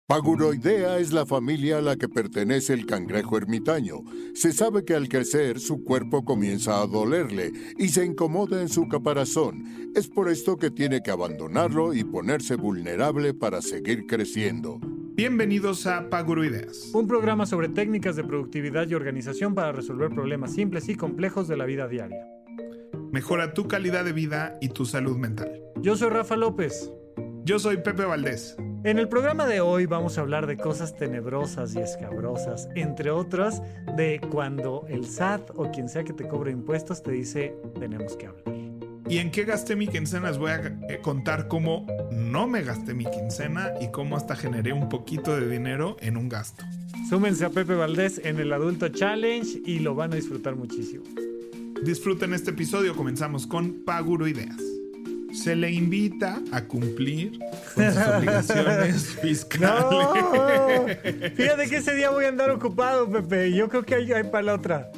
Paguroidea es la familia a la que pertenece el cangrejo ermitaño. Se sabe que al crecer su cuerpo comienza a dolerle y se incomoda en su caparazón. Es por esto que tiene que abandonarlo y ponerse vulnerable para seguir creciendo. Bienvenidos a Paguroideas. Un programa sobre técnicas de productividad y organización para resolver problemas simples y complejos de la vida diaria. Mejora tu calidad de vida y tu salud mental. Yo soy Rafa López. Yo soy Pepe Valdés. En el programa de hoy vamos a hablar de cosas tenebrosas y escabrosas, entre otras de cuando el SAT o quien sea que te cobre impuestos te dice tenemos que hablar. ¿Y en qué gasté mi quincena? Les voy a contar cómo no me gasté mi quincena y cómo hasta generé un poquito de dinero en un gasto. Súmense a Pepe Valdés en el Adulto Challenge y lo van a disfrutar muchísimo. Disfruten este episodio. Comenzamos con Paguroideas. Se le invita a cumplir con sus obligaciones fiscales. No, fíjate que ese día voy a andar ocupado, Pepe. Yo creo que hay para la otra.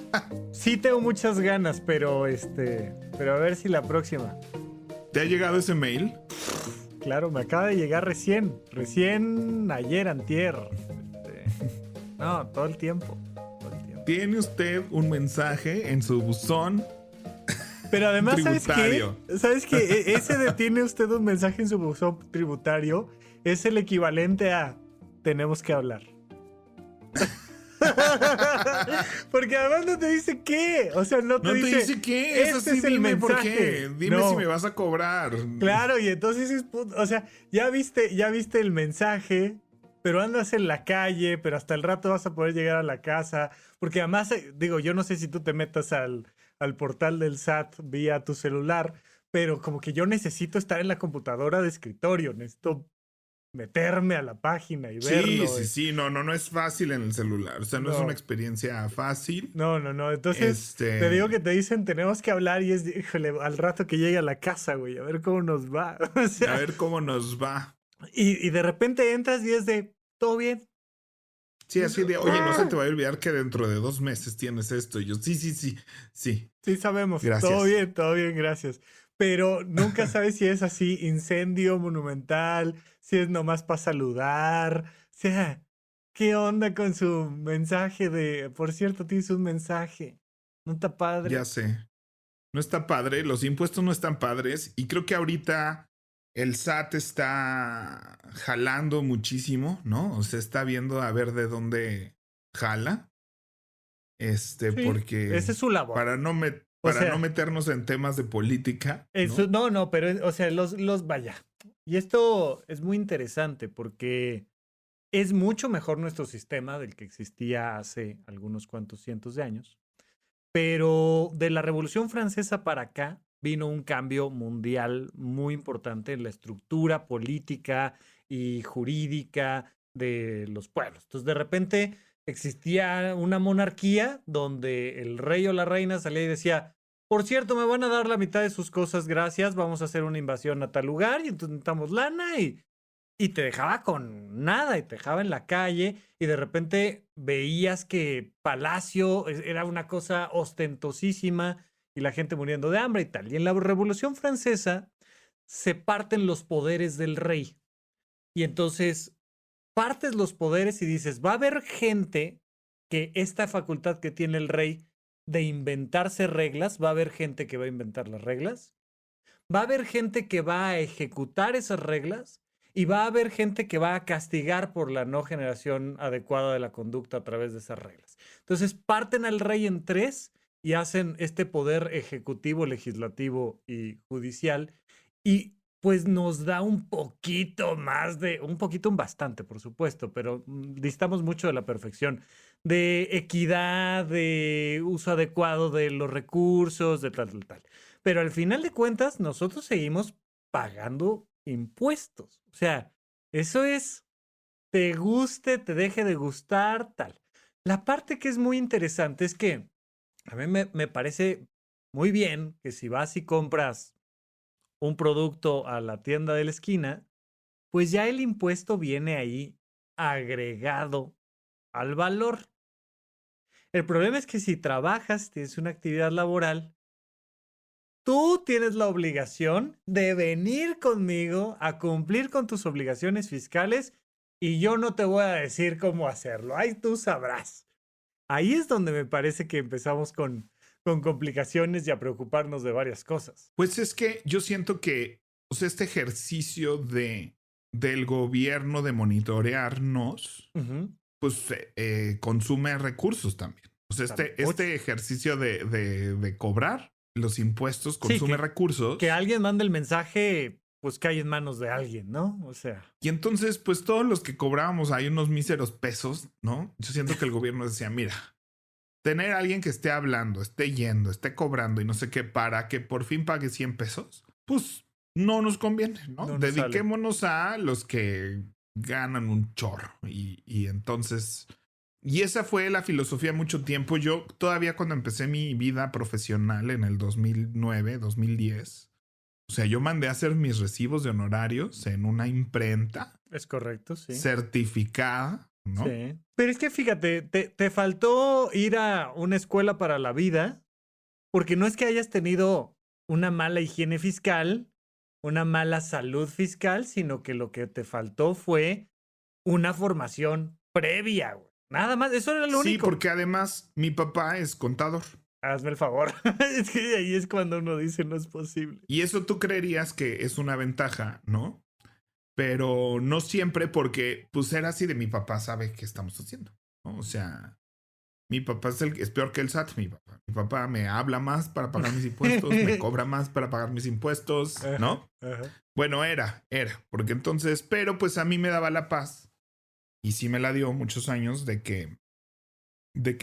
Sí tengo muchas ganas, pero a ver si la próxima. ¿Te ha llegado ese mail? Claro, me acaba de llegar recién ayer, antier. No, todo el tiempo. ¿Tiene usted un mensaje en su buzón? Pero además, tributario. ¿Sabes qué? Ese de tiene usted un mensaje en su buzón tributario es el equivalente a tenemos que hablar. Porque además no te dice qué. O sea, no te dice qué. Eso sí, es el dime por mensaje. qué. Dime No. si me vas a cobrar. Claro, y entonces o sea, ya viste el mensaje, pero andas en la calle, pero hasta el rato vas a poder llegar a la casa. Porque además, digo, yo no sé si tú te metas al portal del SAT vía tu celular, pero como que yo necesito estar en la computadora de escritorio, necesito meterme a la página y verlo. Sí, no es fácil en el celular, o sea, no es una experiencia fácil. No, entonces te digo que te dicen tenemos que hablar y es, híjole, al rato que llegue a la casa, güey, a ver cómo nos va. O sea, a ver cómo nos va. Y de repente entras y es de, ¿todo bien? Sí, así de, oye, no se te va a olvidar que dentro de 2 meses tienes esto. Y yo, sí. Sí, sabemos. Gracias. Todo bien, gracias. Pero nunca sabes si es así, incendio monumental, si es nomás para saludar. O sea, ¿qué onda con su mensaje de, por cierto, tienes un mensaje? ¿No está padre? Ya sé. No está padre, los impuestos no están padres. Y creo que ahorita el SAT está jalando muchísimo, ¿no? O sea, está viendo a ver de dónde jala. Sí, porque esa es su labor. para no meternos en temas de política. Eso, no, pero, o sea, vaya. Y esto es muy interesante porque es mucho mejor nuestro sistema del que existía hace algunos cuantos cientos de años. Pero de la Revolución Francesa para acá vino un cambio mundial muy importante en la estructura política y jurídica de los pueblos. Entonces, de repente existía una monarquía donde el rey o la reina salía y decía, por cierto, me van a dar la mitad de sus cosas, gracias, vamos a hacer una invasión a tal lugar y entonces necesitamos lana y te dejaba con nada y te dejaba en la calle y de repente veías que Palacio era una cosa ostentosísima y la gente muriendo de hambre y tal. Y en la Revolución Francesa se parten los poderes del rey. Y entonces partes los poderes y dices, va a haber gente que esta facultad que tiene el rey de inventarse reglas, va a haber gente que va a inventar las reglas, va a haber gente que va a ejecutar esas reglas y va a haber gente que va a castigar por la no generación adecuada de la conducta a través de esas reglas. Entonces parten al rey en 3 y hacen este poder ejecutivo, legislativo y judicial y pues nos da un poquito más un bastante, por supuesto, pero distamos mucho de la perfección, de equidad, de uso adecuado de los recursos, de tal. Pero al final de cuentas, nosotros seguimos pagando impuestos. O sea, eso es, te guste, te deje de gustar, tal. La parte que es muy interesante es que a mí me parece muy bien que si vas y compras un producto a la tienda de la esquina, pues ya el impuesto viene ahí agregado al valor. El problema es que si trabajas, tienes una actividad laboral, tú tienes la obligación de venir conmigo a cumplir con tus obligaciones fiscales y yo no te voy a decir cómo hacerlo. Ahí tú sabrás. Ahí es donde me parece que empezamos con complicaciones y a preocuparnos de varias cosas. Pues es que yo siento que, o sea, este ejercicio del gobierno de monitorearnos, Ujú. pues consume recursos también. O sea, Mucho. este ejercicio de cobrar los impuestos Sí, consume recursos. que alguien mande el mensaje, pues cae en manos de alguien, ¿no? O sea, Y entonces, pues todos los que cobrábamos ahí unos míseros pesos, ¿no? Yo siento que el gobierno decía, mira, tener a alguien que esté hablando, esté yendo, esté cobrando y no sé qué, para que por fin pague 100 pesos, pues no nos conviene, ¿no? no nos sale. Dediquémonos a los que ganan un chorro. Y entonces, y esa fue la filosofía mucho tiempo. Yo todavía cuando empecé mi vida profesional en el 2009, 2010, o sea, yo mandé a hacer mis recibos de honorarios en una imprenta Es correcto, sí. certificada, ¿no? Sí. Pero es que fíjate, te faltó ir a una escuela para la vida, porque no es que hayas tenido una mala higiene fiscal, una mala salud fiscal, sino que lo que te faltó fue una formación previa, güey. Nada más, eso era lo Sí, único. porque además mi papá es contador. Hazme el favor. Es que ahí es cuando uno dice no es posible. Y eso tú creerías que es una ventaja, ¿no? Pero no siempre porque pues era así de mi papá sabe qué estamos haciendo, ¿no? O sea, mi papá es peor que el SAT, mi papá. Mi papá me habla más para pagar mis impuestos, me cobra más para pagar mis impuestos, ¿no? Ajá. Bueno, porque entonces, pero pues a mí me daba la paz y sí me la dio muchos años de que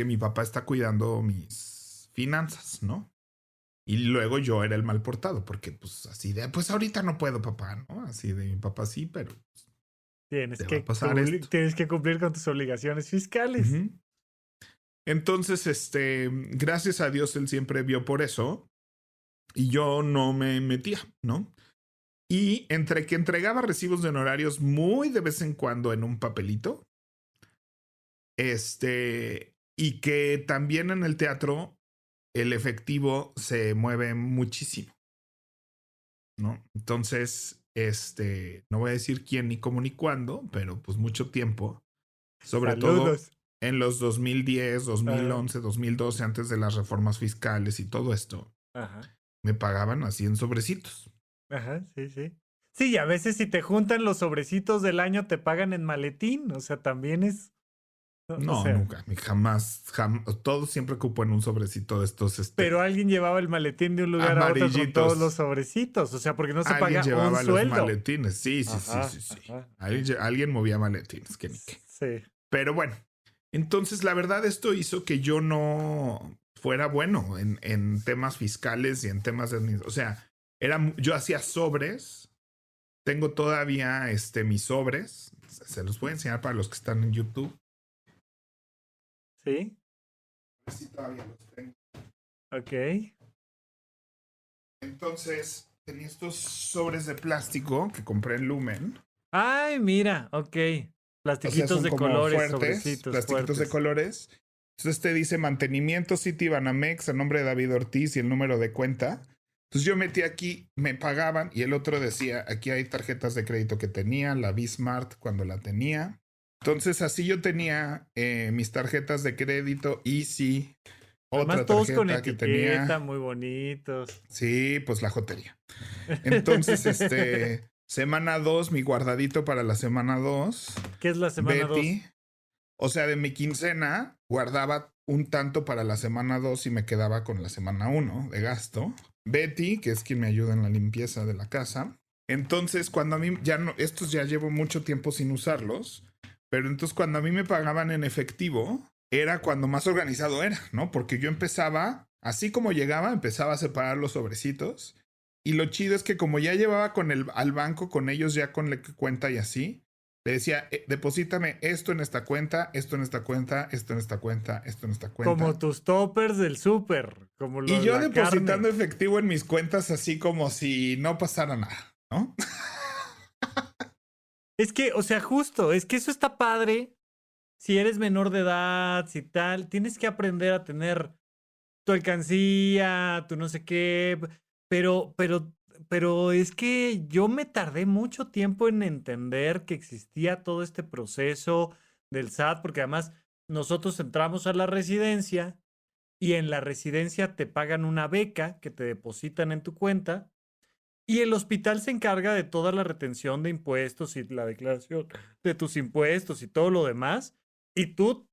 mi papá está cuidando mis finanzas, ¿no? Y luego yo era el mal portado, porque pues así de, pues ahorita no puedo, papá, ¿no? Así de mi papá sí, pero Tienes te va que, a pasar esto. tienes que cumplir con tus obligaciones fiscales. Ujú. Entonces, gracias a Dios él siempre vio por eso y yo no me metía, ¿no? Y entre que entregaba recibos de honorarios muy de vez en cuando en un papelito, y que también en el teatro el efectivo se mueve muchísimo, ¿no? Entonces, no voy a decir quién, ni cómo, ni cuándo, pero pues mucho tiempo, sobre Saludos. todo en los 2010, 2011, 2012, antes de las reformas fiscales y todo esto, Ajá. me pagaban así en sobrecitos. Ajá, sí, sí. Sí, y a veces si te juntan los sobrecitos del año te pagan en maletín, o sea, también es, o No, sea, nunca, jamás, todo siempre cupo en un sobrecito de estos, pero alguien llevaba el maletín de un lugar a otro con todos los amarillitos. sobrecitos, o sea, porque no se Alguien paga un llevaba los sueldo. maletines. Sí, sí, sí, Ajá, sí, sí. ajá. Alguien movía maletines, que ni qué. Sí. Pero bueno, entonces la verdad esto hizo que yo no fuera bueno en temas fiscales y en temas de administración. O sea, yo hacía sobres. Tengo todavía mis sobres. Se los voy a enseñar para los que están en YouTube. Sí, Sí, todavía los tengo. ok. Entonces, tenía estos sobres de plástico que compré en Lumen. Ay, mira, ok. O sea, Plastiquitos son de como colores, fuertes, sobrecitos plastiquitos de fuertes. colores. Entonces dice mantenimiento City Banamex a nombre de David Ortiz y el número de cuenta. Entonces yo metí aquí, me pagaban y el otro decía, aquí hay tarjetas de crédito que tenía, la Bismart cuando la tenía. Entonces así yo tenía mis tarjetas de crédito Easy, otra Además, todos con tarjeta que etiqueta, tenía. muy bonitos. Sí, pues la jotería. Entonces, semana 2, mi guardadito para la semana 2. ¿Qué es la semana 2? Betty, o sea, de mi quincena, guardaba un tanto para la semana 2 y me quedaba con la semana 1 de gasto. Betty, que es quien me ayuda en la limpieza de la casa. Entonces, cuando a mí, ya no, estos ya llevo mucho tiempo sin usarlos, pero entonces cuando a mí me pagaban en efectivo, era cuando más organizado era, ¿no? Porque yo empezaba, así como llegaba, empezaba a separar los sobrecitos. Y lo chido es que como ya llevaba al banco con ellos ya con la cuenta y así, le decía, deposítame esto en esta cuenta, esto en esta cuenta, esto en esta cuenta, esto en esta cuenta. Como tus toppers del súper, como lo Y de yo la depositando carne. efectivo en mis cuentas así como si no pasara nada, ¿no? Es que, o sea, justo, es que eso está padre. Si eres menor de edad, si tal, tienes que aprender a tener tu alcancía, tu no sé qué, pero pero es que yo me tardé mucho tiempo en entender que existía todo este proceso del SAT, porque además nosotros entramos a la residencia y en la residencia te pagan una beca que te depositan en tu cuenta y el hospital se encarga de toda la retención de impuestos y la declaración de tus impuestos y todo lo demás. Y tú,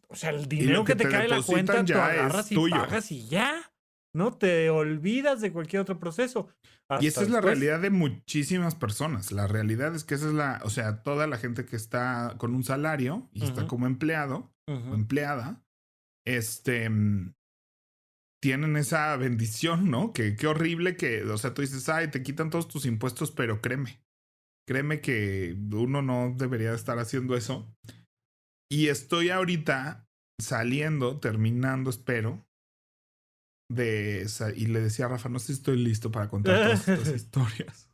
o sea, el Y dinero lo que que te te cae en la cuenta, depositan tú ya agarras es y tuyo. pagas y ya. No te olvidas de cualquier otro proceso. Y Hasta esa es la después. realidad de muchísimas personas. La realidad es que esa es o sea, toda la gente que está con un salario y está Ujú, como empleado o ujú. empleada, tienen esa bendición, ¿no? Que qué horrible que, o sea, tú dices, ay, te quitan todos tus impuestos, pero créeme que uno no debería estar haciendo eso. Y estoy ahorita saliendo, terminando, espero, y le decía a Rafa, no sé si estoy listo para contar todas estas historias.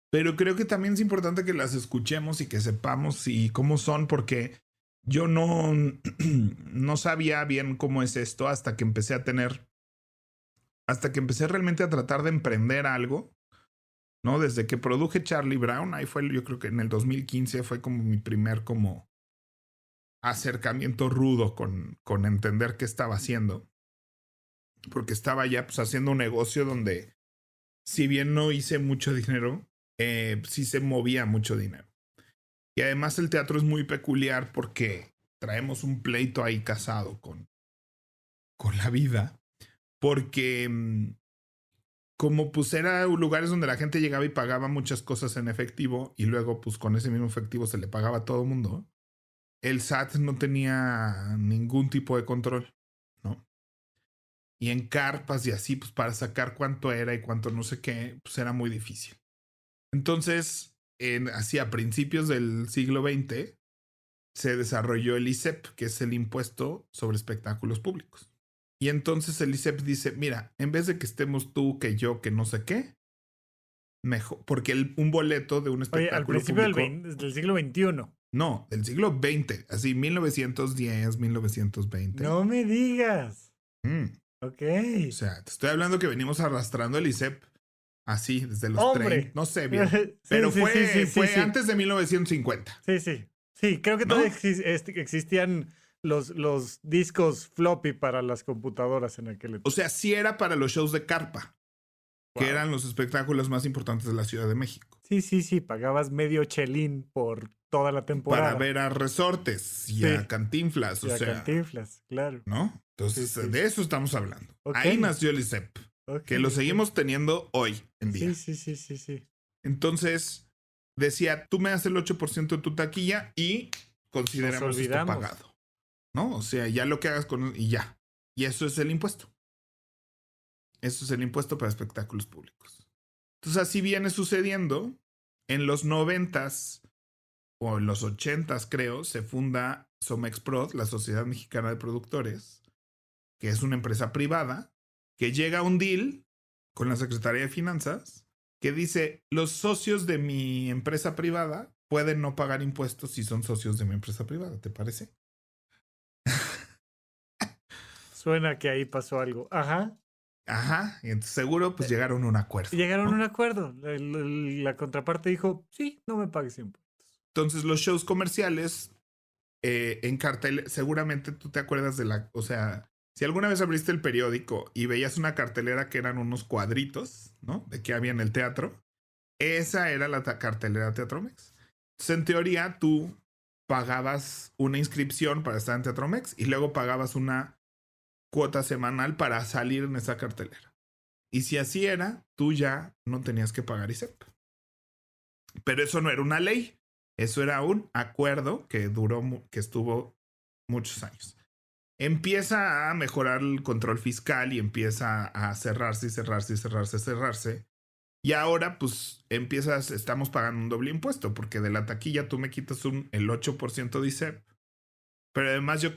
Pero creo que también es importante que las escuchemos y que sepamos y cómo son, porque yo no, no sabía bien cómo es esto hasta que empecé realmente a tratar de emprender algo, ¿no? Desde que produje Charlie Brown, ahí fue, yo creo que en el 2015 fue como mi primer como acercamiento rudo con entender qué estaba haciendo. Porque estaba ya pues haciendo un negocio donde, si bien no hice mucho dinero, sí se movía mucho dinero. Y además el teatro es muy peculiar porque traemos un pleito ahí casado con la vida. Porque como pues era lugares donde la gente llegaba y pagaba muchas cosas en efectivo y luego pues con ese mismo efectivo se le pagaba a todo el mundo, el SAT no tenía ningún tipo de control, ¿no? Y en carpas y así, pues para sacar cuánto era y cuánto no sé qué, pues era muy difícil. Entonces, así a principios del siglo XX, se desarrolló el ISEP, que es el impuesto sobre espectáculos públicos. Y entonces el ISEP dice, mira, en vez de que estemos tú, que yo, que no sé qué, mejor, porque un boleto de un Oye, al espectáculo principio público, del siglo XXI. no, del siglo XX, así 1910, 1920. No me digas. Mm, Ok. o sea, te estoy hablando que venimos arrastrando el ISEP así desde los 30, Hombre. no sé bien, Sí, pero sí, sí, sí, sí, fue sí. antes de 1950, Sí, sí. Sí, creo que todavía ¿no? existían los discos floppy para las computadoras en aquel O entonces. sea, sí era para los shows de carpa, que Wow. eran los espectáculos más importantes de la Ciudad de México. Sí, sí, sí. Pagabas medio chelín por toda la Para temporada. ver a Resortes y a Sí. Cantinflas, o Y a sea, Cantinflas, claro. ¿no? Sí, Entonces, sí. de eso estamos hablando. Ok. Ahí nació el ISEP, Ok, que lo ok. seguimos teniendo hoy en Sí, día. sí, sí, sí, sí. Entonces, decía, tú me das el 8% de tu taquilla y Nos consideramos esto olvidamos. pagado, ¿no? O sea, ya lo que hagas con y ya. Y eso es el impuesto. Eso es el impuesto para espectáculos públicos. Entonces, así viene sucediendo. En los 90s o en los 80s, creo, se funda Somexprod, la Sociedad Mexicana de Productores, que es una empresa privada, que llega a un deal con la Secretaría de Finanzas, que dice, los socios de mi empresa privada pueden no pagar impuestos si son socios de mi empresa privada, ¿te parece? Suena que ahí pasó algo. Ajá. Ajá, y entonces seguro pues llegaron a un acuerdo, Llegaron a un ¿no? acuerdo. La contraparte dijo, sí, no me pagues impuestos. Entonces los shows comerciales en cartel, seguramente tú te acuerdas o sea, si alguna vez abriste el periódico y veías una cartelera que eran unos cuadritos, ¿no? De qué había en el teatro, esa era la cartelera Teatromex. Entonces, en teoría, tú pagabas una inscripción para estar en Teatromex y luego pagabas una cuota semanal para salir en esa cartelera. Y si así era, tú ya no tenías que pagar ISEP. Pero eso no era una ley. Eso era un acuerdo que que estuvo muchos años. Empieza a mejorar el control fiscal y empieza a cerrarse y cerrarse y cerrarse y cerrarse. Y ahora, pues, estamos pagando un doble impuesto, porque de la taquilla tú me quitas el 8% de ISEP. Pero además yo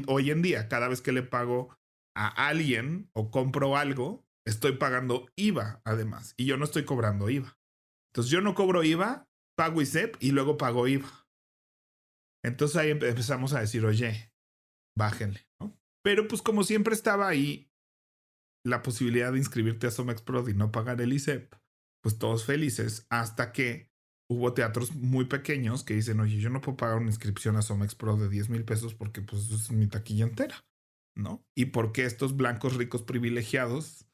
hoy en día, cada vez que le pago a alguien o compro algo, estoy pagando IVA además. Y yo no estoy cobrando IVA. Entonces yo no cobro IVA, pago ISEP y luego pago IVA. Entonces ahí empezamos a decir, oye, bájenle, ¿no? Pero pues como siempre estaba ahí la posibilidad de inscribirte a Somexprod y no pagar el ISEP, pues todos felices, hasta que hubo teatros muy pequeños que dicen, oye, yo no puedo pagar una inscripción a Somex Pro de 10,000 pesos porque pues eso es mi taquilla entera, ¿no? Y porque estos blancos ricos privilegiados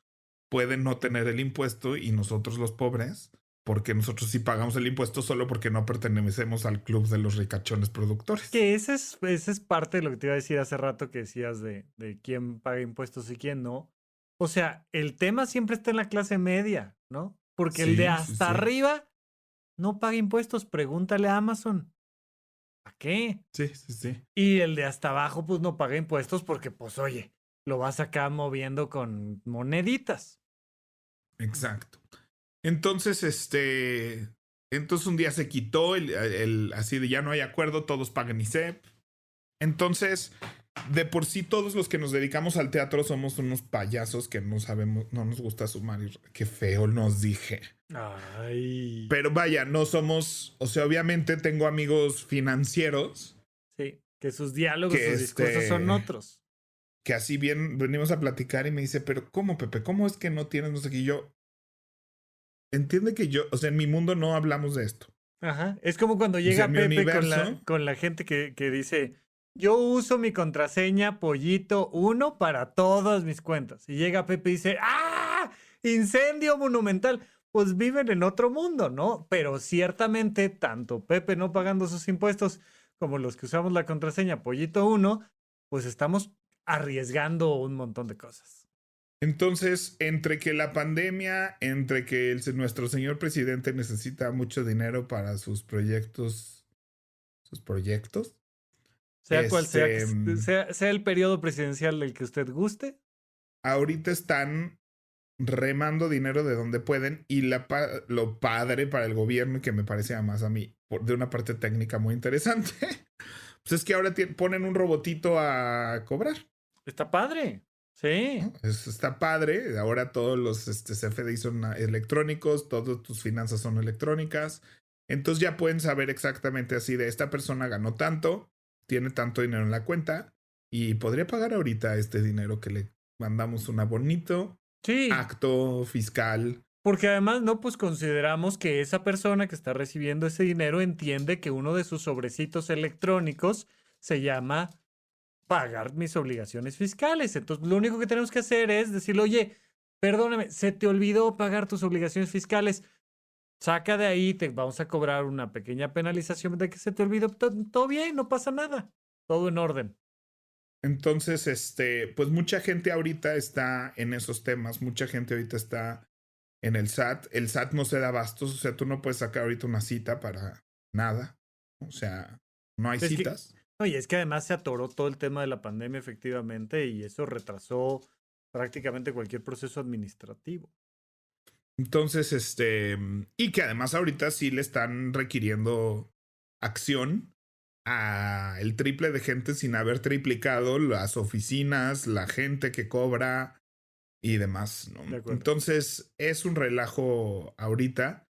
pueden no tener el impuesto y nosotros los pobres, porque nosotros sí pagamos el impuesto solo porque no pertenecemos al club de los ricachones productores. Que esa es parte de lo que te iba a decir hace rato que decías de quién paga impuestos y quién no. O sea, el tema siempre está en la clase media, ¿no? Porque el de Sí, sí, hasta sí. arriba no paga impuestos. Pregúntale a Amazon. ¿A qué? Sí, sí, sí. Y el de hasta abajo, pues no paga impuestos porque, pues, oye, lo vas acá moviendo con moneditas. Exacto. Entonces, entonces un día se quitó así de ya no hay acuerdo, todos pagan ISEP. Entonces, de por sí todos los que nos dedicamos al teatro somos unos payasos que no sabemos, no nos gusta sumar. Qué feo nos dije. Ay. Pero vaya, no somos, o sea, obviamente tengo amigos financieros Sí, que sus diálogos, que sus discursos son otros. que así bien venimos a platicar y me dice, pero ¿cómo, Pepe? ¿Cómo es que no tienes no sé qué? Y yo, entiende que yo, o sea, en mi mundo no hablamos de esto. Ajá. Es como cuando O sea, llega en mi Pepe universo, con la gente que dice, yo uso mi contraseña Pollito 1 para todas mis cuentas. Y llega Pepe y dice, ¡ah! ¡Incendio monumental! Pues viven en otro mundo, ¿no? Pero ciertamente, tanto Pepe no pagando sus impuestos como los que usamos la contraseña Pollito 1, pues estamos arriesgando un montón de cosas. entonces, entre que la pandemia, entre que nuestro señor presidente necesita mucho dinero para sus proyectos, Sea cual sea, este, sea el periodo presidencial del que usted guste. ahorita están remando dinero de donde pueden y lo padre para el gobierno y que me parece además a mí de una parte técnica muy interesante, pues es que ahora ponen un robotito a cobrar. Está padre. Sí. ¿No? Está padre. Ahora todos los CFDI son electrónicos, todas tus finanzas son electrónicas. Entonces ya pueden saber exactamente así de esta persona ganó tanto, tiene tanto dinero en la cuenta y podría pagar ahorita este dinero que le mandamos un bonito Sí. acto fiscal. Porque además, no, pues consideramos que esa persona que está recibiendo ese dinero entiende que uno de sus sobrecitos electrónicos se llama pagar mis obligaciones fiscales. Entonces, lo único que tenemos que hacer es decirle, oye, perdóname, se te olvidó pagar tus obligaciones fiscales. Saca de ahí, te vamos a cobrar una pequeña penalización de que se te olvidó. Todo bien, no pasa nada. Todo en orden. Entonces, pues mucha gente ahorita está en esos temas, mucha gente ahorita está en el SAT. El SAT no se da abastos, o sea, tú no puedes sacar ahorita una cita para nada. O sea, no hay citas. Oye, es que además se atoró todo el tema de la pandemia, efectivamente, y eso retrasó prácticamente cualquier proceso administrativo. Entonces, y que además ahorita sí le están requiriendo acción a el triple de gente sin haber triplicado las oficinas, la gente que cobra y demás, ¿no? Entonces, es un relajo ahorita,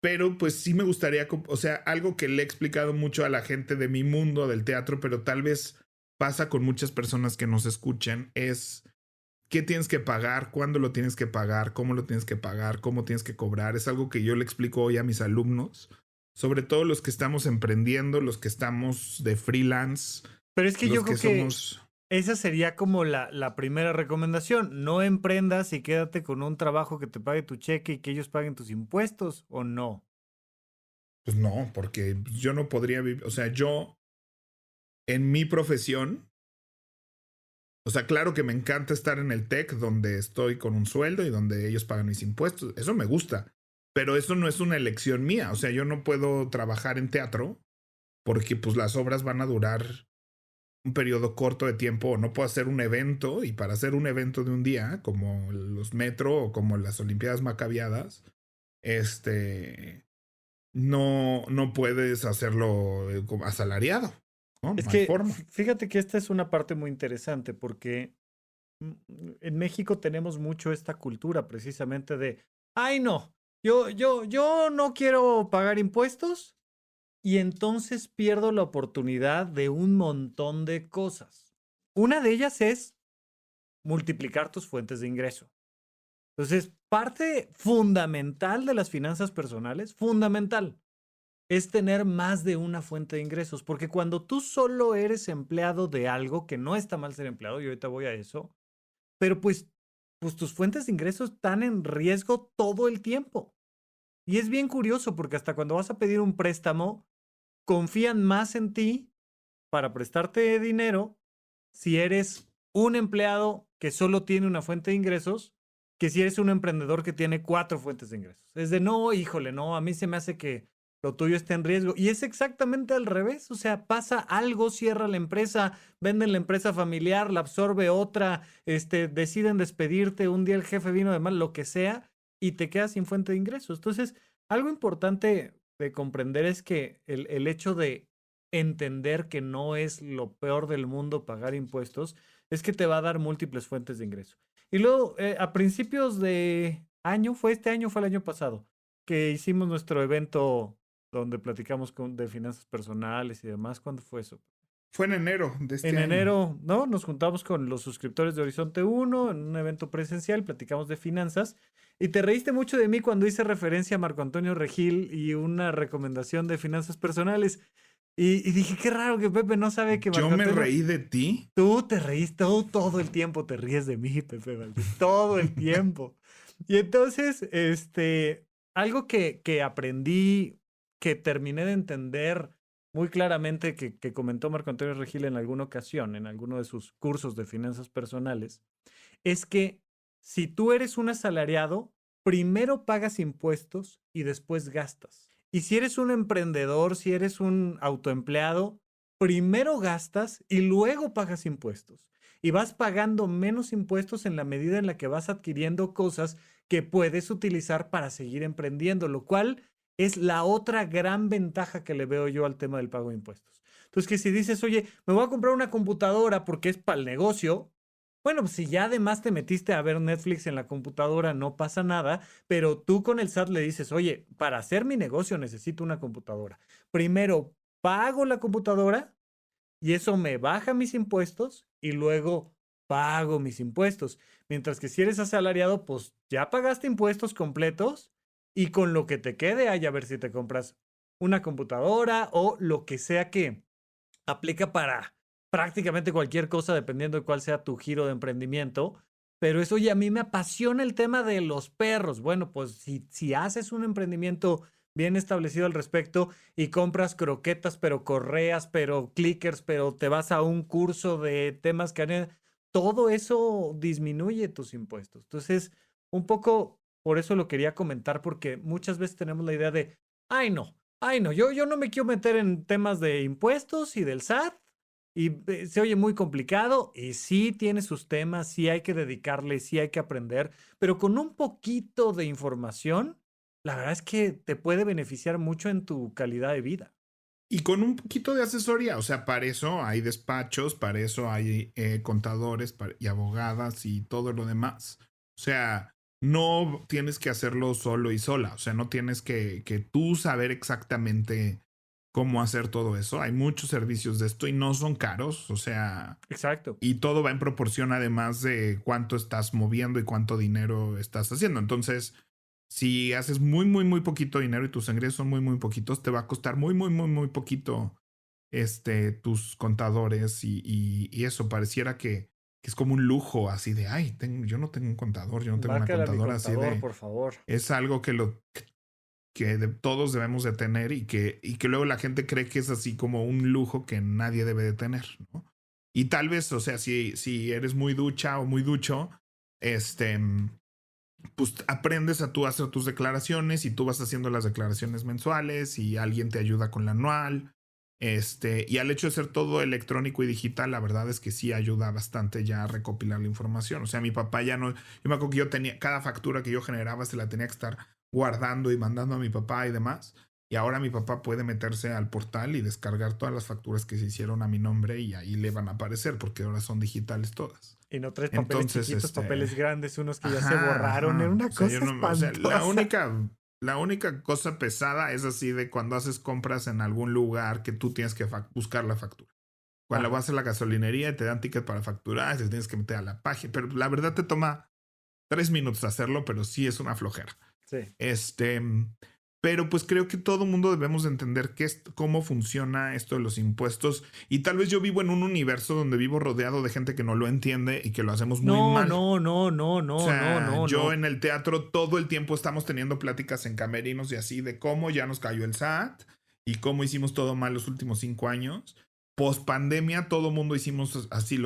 pero pues sí me gustaría, o sea, algo que le he explicado mucho a la gente de mi mundo del teatro, pero tal vez pasa con muchas personas que nos escuchan, es qué tienes que pagar, cuándo lo tienes que pagar, cómo lo tienes que pagar, cómo tienes que cobrar. Es algo que yo le explico hoy a mis alumnos, sobre todo los que estamos emprendiendo, los que estamos de freelance. Pero es que yo creo que esa sería como la primera recomendación. No emprendas y quédate con un trabajo que te pague tu cheque y que ellos paguen tus impuestos, ¿o no? Pues no, porque yo no podría vivir, o sea, yo en mi profesión, o sea, claro que me encanta estar en el tech donde estoy con un sueldo y donde ellos pagan mis impuestos, eso me gusta, pero eso no es una elección mía, o sea, yo no puedo trabajar en teatro porque pues las obras van a durar un periodo corto de tiempo, o no puedo hacer un evento, y para hacer un evento de un día, como los Metro o como las Olimpiadas Macabiadas, no puedes hacerlo asalariado, ¿no? Es No hay que forma. fíjate que esta es una parte muy interesante porque en México tenemos mucho esta cultura precisamente de, ay no, yo no quiero pagar impuestos y entonces pierdo la oportunidad de un montón de cosas. Una de ellas es multiplicar tus fuentes de ingreso. Entonces, parte fundamental de las finanzas personales, fundamental, es tener más de una fuente de ingresos, porque cuando tú solo eres empleado de algo, que no está mal ser empleado, y ahorita voy a eso, pero pues tus fuentes de ingresos están en riesgo todo el tiempo. Y es bien curioso porque hasta cuando vas a pedir un préstamo, confían más en ti para prestarte dinero si eres un empleado que solo tiene una fuente de ingresos que si eres un emprendedor que tiene 4 fuentes de ingresos. Es de no, híjole, no, a mí se me hace que lo tuyo está en riesgo. Y es exactamente al revés. O sea, pasa algo, cierra la empresa, venden la empresa familiar, la absorbe otra, deciden despedirte, un día el jefe vino de mal, lo que sea, y te quedas sin fuente de ingresos. Entonces, algo importante de comprender es que el hecho de entender que no es lo peor del mundo pagar impuestos es que te va a dar múltiples fuentes de ingreso. Y luego, a principios de año, fue el año pasado, que hicimos nuestro evento donde platicamos de finanzas personales y demás. ¿Cuándo fue eso? Fue en enero de este En año. enero, ¿no? Nos juntamos con los suscriptores de Horizonte 1 en un evento presencial, platicamos de finanzas. Y te reíste mucho de mí cuando hice referencia a Marco Antonio Regil y una recomendación de finanzas personales. Y dije, qué raro que Pepe no sabe que Marco Yo me Antonio... reí de ti. Tú te reíste, todo el tiempo te ríes de mí, Pepe Valdés, todo el tiempo. Y entonces, algo que aprendí, que terminé de entender muy claramente, que comentó Marco Antonio Regil en alguna ocasión, en alguno de sus cursos de finanzas personales, es que si tú eres un asalariado, primero pagas impuestos y después gastas. Y si eres un emprendedor, si eres un autoempleado, primero gastas y luego pagas impuestos. Y vas pagando menos impuestos en la medida en la que vas adquiriendo cosas que puedes utilizar para seguir emprendiendo, lo cual es la otra gran ventaja que le veo yo al tema del pago de impuestos. Entonces, que si dices, oye, me voy a comprar una computadora porque es para el negocio, bueno, pues si ya además te metiste a ver Netflix en la computadora, no pasa nada, pero tú con el SAT le dices, oye, para hacer mi negocio necesito una computadora. Primero pago la computadora y eso me baja mis impuestos y luego pago mis impuestos. Mientras que si eres asalariado, pues ya pagaste impuestos completos y con lo que te quede, hay a ver si te compras una computadora o lo que sea que aplica para prácticamente cualquier cosa, dependiendo de cuál sea tu giro de emprendimiento. Pero eso, oye, a mí me apasiona el tema de los perros. Bueno, pues si haces un emprendimiento bien establecido al respecto y compras croquetas, pero correas, pero clickers, pero te vas a un curso de temas que todo eso disminuye tus impuestos. Entonces, un poco por eso lo quería comentar, porque muchas veces tenemos la idea de, ay no, yo no me quiero meter en temas de impuestos y del SAT. Y se oye muy complicado y sí tiene sus temas, sí hay que dedicarle, sí hay que aprender, pero con un poquito de información, la verdad es que te puede beneficiar mucho en tu calidad de vida. Y con un poquito de asesoría, o sea, para eso hay despachos, para eso hay contadores y abogadas y todo lo demás. O sea, no tienes que hacerlo solo y sola, o sea, no tienes que tú saber exactamente cómo hacer todo eso. Hay muchos servicios de esto y no son caros, o sea, Exacto. y todo va en proporción además de cuánto estás moviendo y cuánto dinero estás haciendo. Entonces, si haces muy poquito dinero y tus ingresos son muy poquitos, te va a costar muy poquito tus contadores y eso pareciera que es como un lujo así de, ay, yo no tengo un contador, yo no tengo una Márcale a mi contadora así contador, de, por favor. es algo que todos debemos de tener y que luego la gente cree que es así como un lujo que nadie debe de tener, ¿no? Y tal vez, o sea, si eres muy ducha o muy ducho, pues aprendes a tú hacer tus declaraciones y tú vas haciendo las declaraciones mensuales y alguien te ayuda con la anual. Y al hecho de ser todo electrónico y digital, la verdad es que sí ayuda bastante ya a recopilar la información. O sea, mi papá ya no, yo me acuerdo que yo tenía, cada factura que yo generaba se la tenía que estar guardando y mandando a mi papá y demás. Y ahora mi papá puede meterse al portal y descargar todas las facturas que se hicieron a mi nombre y ahí le van a aparecer porque ahora son digitales todas. Y no traes papeles Entonces, chiquitos, papeles grandes, unos que ya se ajá, borraron. Era una o sea, cosa o sea, espantosa. la única cosa pesada es así de cuando haces compras en algún lugar que tú tienes que buscar la factura. Cuando vas a la gasolinería y te dan ticket para facturar, te tienes que meter a la página. Pero la verdad te toma 3 minutos hacerlo, pero sí es una flojera. Sí. Pero pues creo que todo mundo debemos de entender cómo funciona esto de los impuestos. Y tal vez yo vivo en un universo donde vivo rodeado de gente que no lo entiende y que lo hacemos muy mal. No, O sea, yo no. en el teatro todo el tiempo estamos teniendo pláticas en camerinos y así de cómo ya nos cayó el SAT y cómo hicimos todo mal los últimos 5 años. Post pandemia todo mundo hicimos así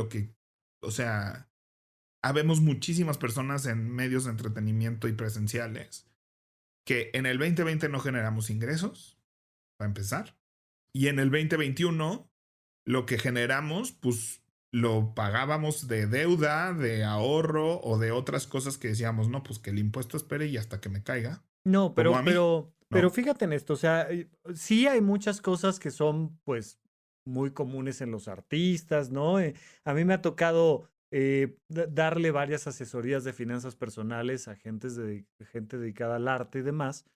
o sea, habemos muchísimas personas en medios de entretenimiento y presenciales que en el 2020 no generamos ingresos, para empezar, y en el 2021 lo que generamos, pues lo pagábamos de deuda, de ahorro o de otras cosas que decíamos, no, pues que el impuesto espere y hasta que me caiga. No, Como a mí, pero ¿no? fíjate en esto, o sea, sí hay muchas cosas que son, pues, muy comunes en los artistas, ¿no? A mí me ha tocado darle varias asesorías de finanzas personales a gente dedicada al arte y demás.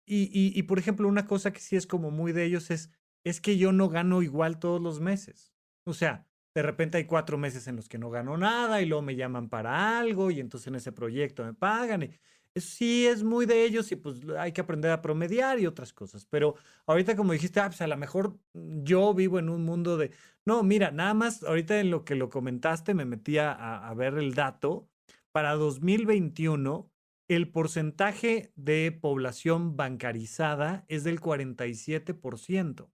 Y, por ejemplo, una cosa que sí es como muy de ellos es que yo no gano igual todos los meses. O sea, de repente hay 4 meses en los que no gano nada y luego me llaman para algo y entonces en ese proyecto me pagan. Y eso sí es muy de ellos y pues hay que aprender a promediar y otras cosas. Pero ahorita como dijiste, pues a lo mejor yo vivo en un mundo de... No, mira, nada más ahorita en lo que lo comentaste me metí a ver el dato. Para 2021 el porcentaje de población bancarizada es del 47%.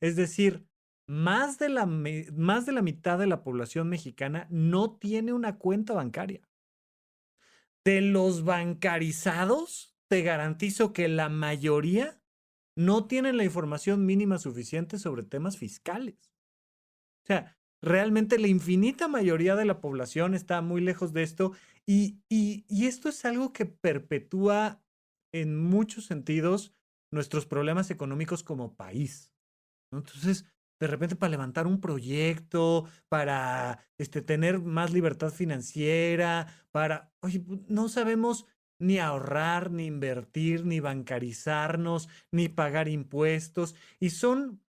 Es decir, más de la mitad de la población mexicana no tiene una cuenta bancaria. De los bancarizados, te garantizo que la mayoría no tienen la información mínima suficiente sobre temas fiscales. O sea, realmente la infinita mayoría de la población está muy lejos de esto y esto es algo que perpetúa en muchos sentidos nuestros problemas económicos como país, ¿no? Entonces, de repente para levantar un proyecto, para tener más libertad financiera, oye, no sabemos ni ahorrar, ni invertir, ni bancarizarnos, ni pagar impuestos. Y son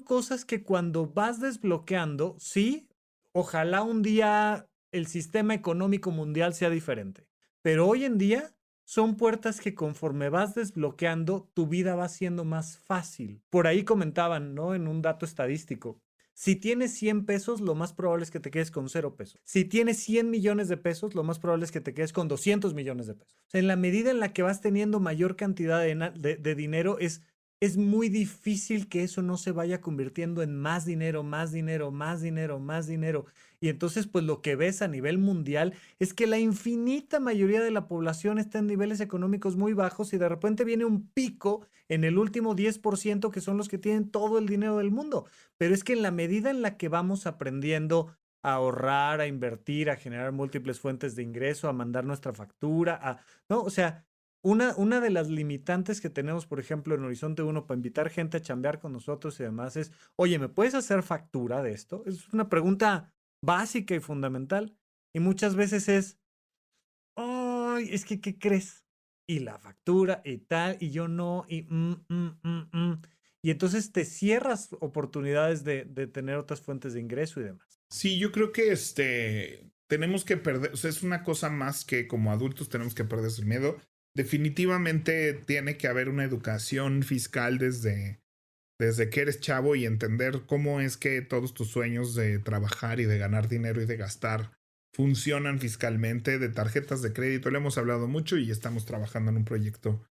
cosas que cuando vas desbloqueando, sí, ojalá un día el sistema económico mundial sea diferente. Pero hoy en día son puertas que conforme vas desbloqueando, tu vida va siendo más fácil. Por ahí comentaban, ¿no? En un dato estadístico. Si tienes 100 pesos, lo más probable es que te quedes con 0 pesos. Si tienes 100 millones de pesos, lo más probable es que te quedes con 200 millones de pesos. O sea, en la medida en la que vas teniendo mayor cantidad de dinero, es muy difícil que eso no se vaya convirtiendo en más dinero, más dinero, más dinero, más dinero. Y entonces, pues lo que ves a nivel mundial es que la infinita mayoría de la población está en niveles económicos muy bajos y de repente viene un pico en el último 10% que son los que tienen todo el dinero del mundo. Pero es que en la medida en la que vamos aprendiendo a ahorrar, a invertir, a generar múltiples fuentes de ingreso, a mandar nuestra factura, ¿no? O sea, una de las limitantes que tenemos, por ejemplo, en Horizonte 1 para invitar gente a chambear con nosotros y demás es, oye, ¿me puedes hacer factura de esto? Es una pregunta básica y fundamental. Y muchas veces ay, es que, ¿qué crees? Y la factura y tal, y yo no, y entonces te cierras oportunidades de tener otras fuentes de ingreso y demás. Sí, yo creo que tenemos que perder, o sea, es una cosa más que como adultos tenemos que perder el miedo. Definitivamente tiene que haber una educación fiscal desde que eres chavo y entender cómo es que todos tus sueños de trabajar y de ganar dinero y de gastar funcionan fiscalmente, de tarjetas de crédito. Le hemos hablado mucho y estamos trabajando en un proyecto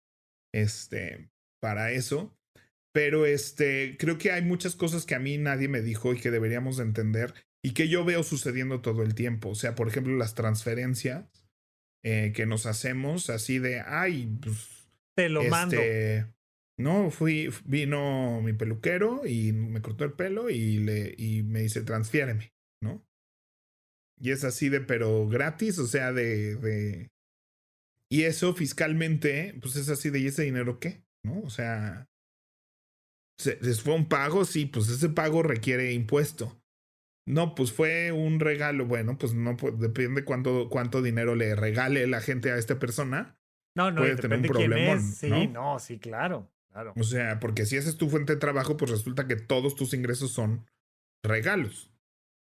para eso. Pero creo que hay muchas cosas que a mí nadie me dijo y que deberíamos de entender y que yo veo sucediendo todo el tiempo. O sea, por ejemplo, las transferencias que nos hacemos así de, ay, pues, Te lo mando. no, vino mi peluquero y me cortó el pelo y me dice, transfiéreme, ¿no? Y es así de, pero gratis, o sea, y eso fiscalmente, pues es así de, ¿y ese dinero qué? ¿No? O sea, fue un pago, sí, pues ese pago requiere impuesto. No, pues fue un regalo. Bueno, pues no, pues depende cuánto dinero le regale la gente a esta persona. No, y Puede tener un depende quién es. problemón, Sí, ¿no? no, sí, claro, claro. O sea, porque si esa es tu fuente de trabajo, pues resulta que todos tus ingresos son regalos,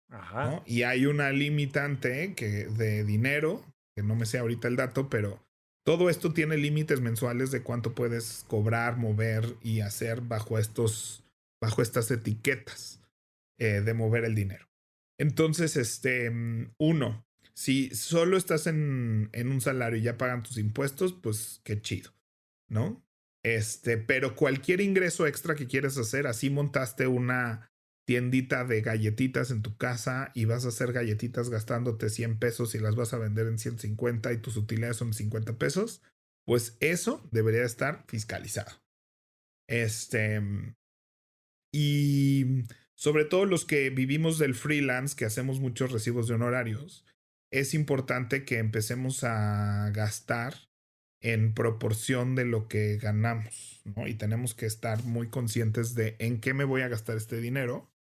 Ajá. ¿no? Y hay una limitante de dinero que no me sé ahorita el dato, pero todo esto tiene límites mensuales de cuánto puedes cobrar, mover y hacer bajo estas etiquetas de mover el dinero. Entonces, uno, si solo estás en un salario y ya pagan tus impuestos, pues qué chido, ¿no? Pero cualquier ingreso extra que quieres hacer, así montaste una tiendita de galletitas en tu casa y vas a hacer galletitas gastándote 100 pesos y las vas a vender en 150 y tus utilidades son 50 pesos, pues eso debería estar fiscalizado. Y sobre todo los que vivimos del freelance, que hacemos muchos recibos de honorarios, es importante que empecemos a gastar en proporción de lo que ganamos, ¿no? Y tenemos que estar muy conscientes de en qué me voy a gastar este dinero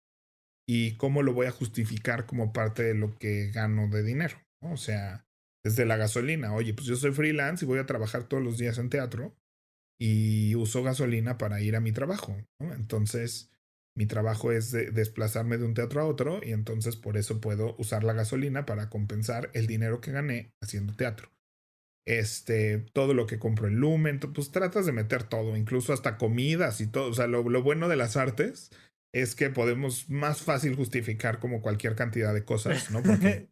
y cómo lo voy a justificar como parte de lo que gano de dinero, ¿no? O sea, desde la gasolina. Oye, pues yo soy freelance y voy a trabajar todos los días en teatro y uso gasolina para ir a mi trabajo, ¿no? Entonces, mi trabajo es desplazarme de un teatro a otro y entonces por eso puedo usar la gasolina para compensar el dinero que gané haciendo teatro. Todo lo que compro en Lumen, pues tratas de meter todo, incluso hasta comidas y todo. O sea, lo bueno de las artes es que podemos más fácil justificar como cualquier cantidad de cosas, ¿no? Porque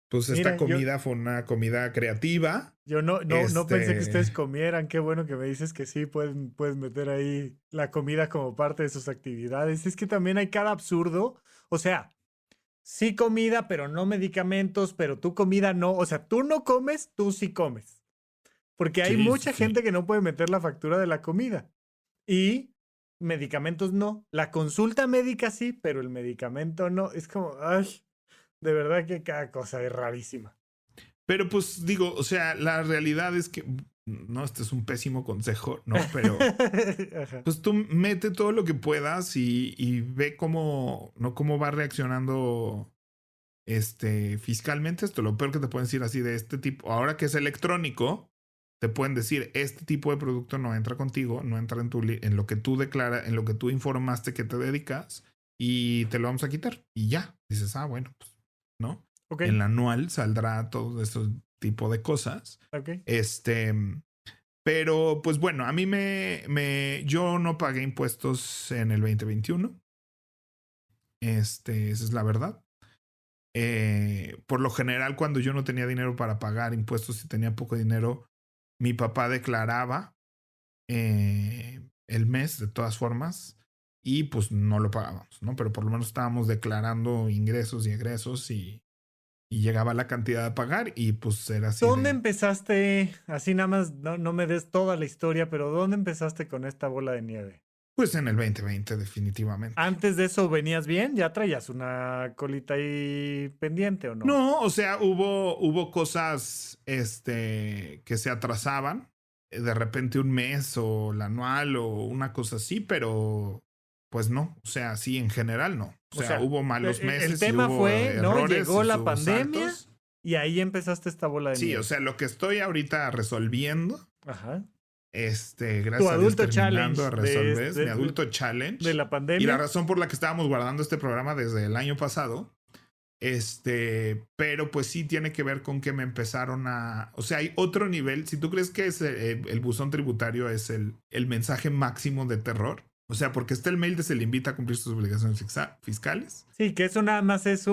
pues esta Mira, comida fue una comida creativa. yo no pensé que ustedes comieran. Qué bueno que me dices que sí, puedes meter ahí la comida como parte de sus actividades. Es que también hay cada absurdo. O sea, sí comida, pero no medicamentos, pero tu comida no. O sea, tú no comes, tú sí comes. Porque hay Sí, mucha sí. gente que no puede meter la factura de la comida. Y medicamentos no. La consulta médica sí, pero el medicamento no. Es como, ay, de verdad que cada cosa es rarísima. Pero pues digo, o sea, la realidad es que, no, este es un pésimo consejo, ¿no? Pero Ajá. pues tú mete todo lo que puedas y ve cómo, ¿no? Cómo va reaccionando fiscalmente esto. Lo peor que te pueden decir así de este tipo, ahora que es electrónico, te pueden decir, este tipo de producto no entra contigo, no entra en lo que tú declaras, en lo que tú informaste que te dedicas y te lo vamos a quitar. Y ya, dices, bueno, pues, ¿no? Ok, En la anual saldrá todo ese tipo de cosas. ok. Pero pues bueno, a mí yo no pagué impuestos en el 2021. Esa es la verdad. Por lo general, cuando yo no tenía dinero para pagar impuestos y tenía poco dinero, mi papá declaraba el mes de todas formas y pues no lo pagábamos, ¿no? Pero por lo menos estábamos declarando ingresos y egresos y llegaba la cantidad a pagar y pues era así. ¿Dónde empezaste? Así nada más, no me des toda la historia, pero ¿dónde empezaste con esta bola de nieve? Pues en el 2020, definitivamente. ¿Antes de eso venías bien? ¿Ya traías una colita ahí pendiente o no? No, o sea, hubo cosas que se atrasaban, de repente un mes o la anual o una cosa así, pero pues no, o sea, sí, en general no. O sea, hubo malos meses. El tema y hubo fue, ¿no? errores, Llegó la hubo pandemia saltos. y ahí empezaste esta bola de Sí, nieve. o sea, lo que estoy ahorita resolviendo, Ajá. gracias Tu a Dios adulto terminando challenge de resolver mi adulto challenge. de la pandemia. Y la razón por la que estábamos guardando este programa desde el año pasado. Pero pues sí tiene que ver con que me empezaron o sea, hay otro nivel. Si tú crees que es el buzón tributario es el mensaje máximo de terror, o sea, porque está el mail de se le invita a cumplir sus obligaciones fiscales. Sí, que eso nada más es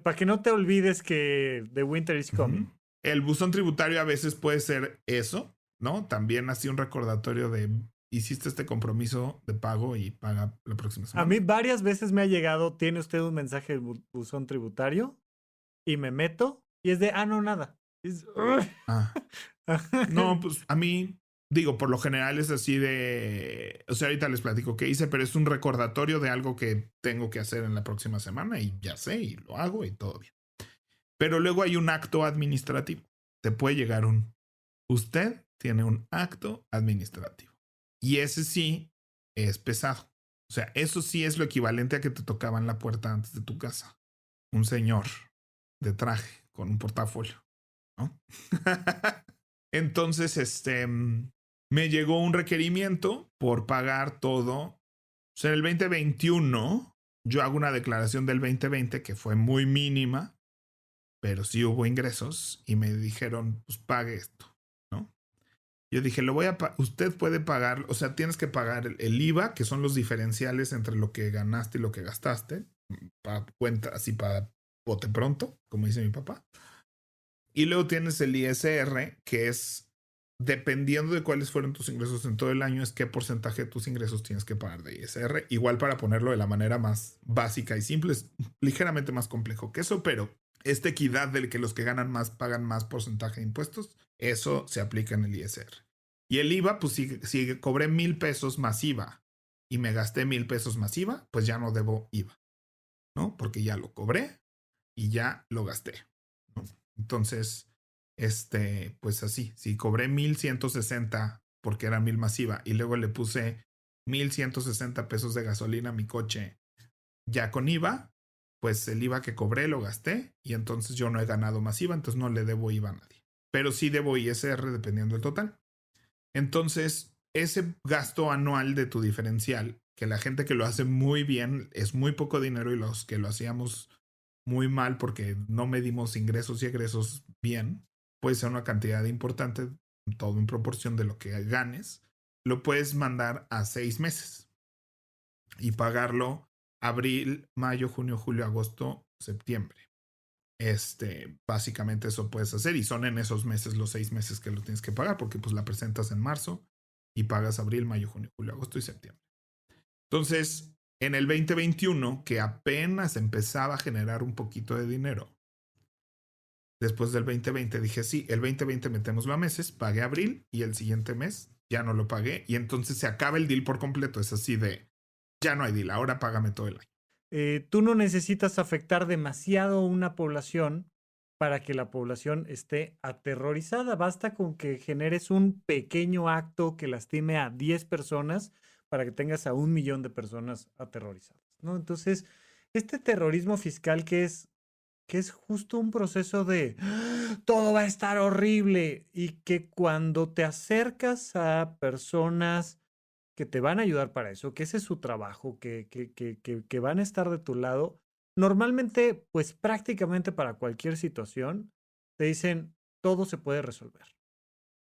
para que no te olvides que The Winter is Coming. El buzón tributario a veces puede ser eso, ¿no? También así un recordatorio de hiciste este compromiso de pago y paga la próxima semana. A mí varias veces me ha llegado, tiene usted un mensaje de buzón tributario y me meto y es de, no, nada. No, pues a mí, digo, por lo general es así de, o sea, ahorita les platico qué hice, pero es un recordatorio de algo que tengo que hacer en la próxima semana y ya sé, y lo hago y todo bien. Pero luego hay un acto administrativo. Te puede llegar usted tiene un acto administrativo. Y ese sí es pesado. O sea, eso sí es lo equivalente a que te tocaban la puerta antes de tu casa. Un señor de traje con un portafolio, ¿no? Entonces, me llegó un requerimiento por pagar todo. O sea, en el 2021, yo hago una declaración del 2020 que fue muy mínima, pero sí hubo ingresos y me dijeron, pues pague esto, ¿no? Yo dije, usted puede pagar, o sea, tienes que pagar el IVA, que son los diferenciales entre lo que ganaste y lo que gastaste, para cuenta, así para bote pronto, como dice mi papá. Y luego tienes el ISR, que es, dependiendo de cuáles fueron tus ingresos en todo el año, es qué porcentaje de tus ingresos tienes que pagar de ISR. Igual, para ponerlo de la manera más básica y simple, es ligeramente más complejo que eso, pero esta equidad del que los que ganan más pagan más porcentaje de impuestos, eso se aplica en el ISR. Y el IVA, pues si cobré 1,000 pesos más IVA y me gasté 1,000 pesos más IVA, pues ya no debo IVA, ¿no? Porque ya lo cobré y ya lo gasté, ¿no? Entonces, pues así, si cobré 1,160 porque era 1,000 más IVA y luego le puse 1,160 pesos de gasolina a mi coche ya con IVA, pues el IVA que cobré lo gasté y entonces yo no he ganado más IVA, entonces no le debo IVA a nadie. Pero sí debo ISR dependiendo del total. Entonces, ese gasto anual de tu diferencial, que la gente que lo hace muy bien es muy poco dinero y los que lo hacíamos muy mal porque no medimos ingresos y egresos bien, puede ser una cantidad importante, todo en proporción de lo que ganes, lo puedes mandar a 6 meses y pagarlo abril, mayo, junio, julio, agosto, septiembre. Básicamente eso puedes hacer y son en esos meses los 6 meses que lo tienes que pagar porque pues la presentas en marzo y pagas abril, mayo, junio, julio, agosto y septiembre. Entonces, en el 2021, que apenas empezaba a generar un poquito de dinero, después del 2020 dije, sí, el 2020 metémoslo a meses, pagué abril y el siguiente mes ya no lo pagué y entonces se acaba el deal por completo. Es así de, ya no hay deal, ahora págame todo el año. Tú no necesitas afectar demasiado a una población para que la población esté aterrorizada. Basta con que generes un pequeño acto que lastime a 10 personas para que tengas a 1,000,000 de personas aterrorizadas, ¿no? Entonces, este terrorismo fiscal que es justo un proceso de todo va a estar horrible y que cuando te acercas a personas que te van a ayudar para eso, que ese es su trabajo, que van a estar de tu lado, normalmente, pues prácticamente para cualquier situación, te dicen, todo se puede resolver.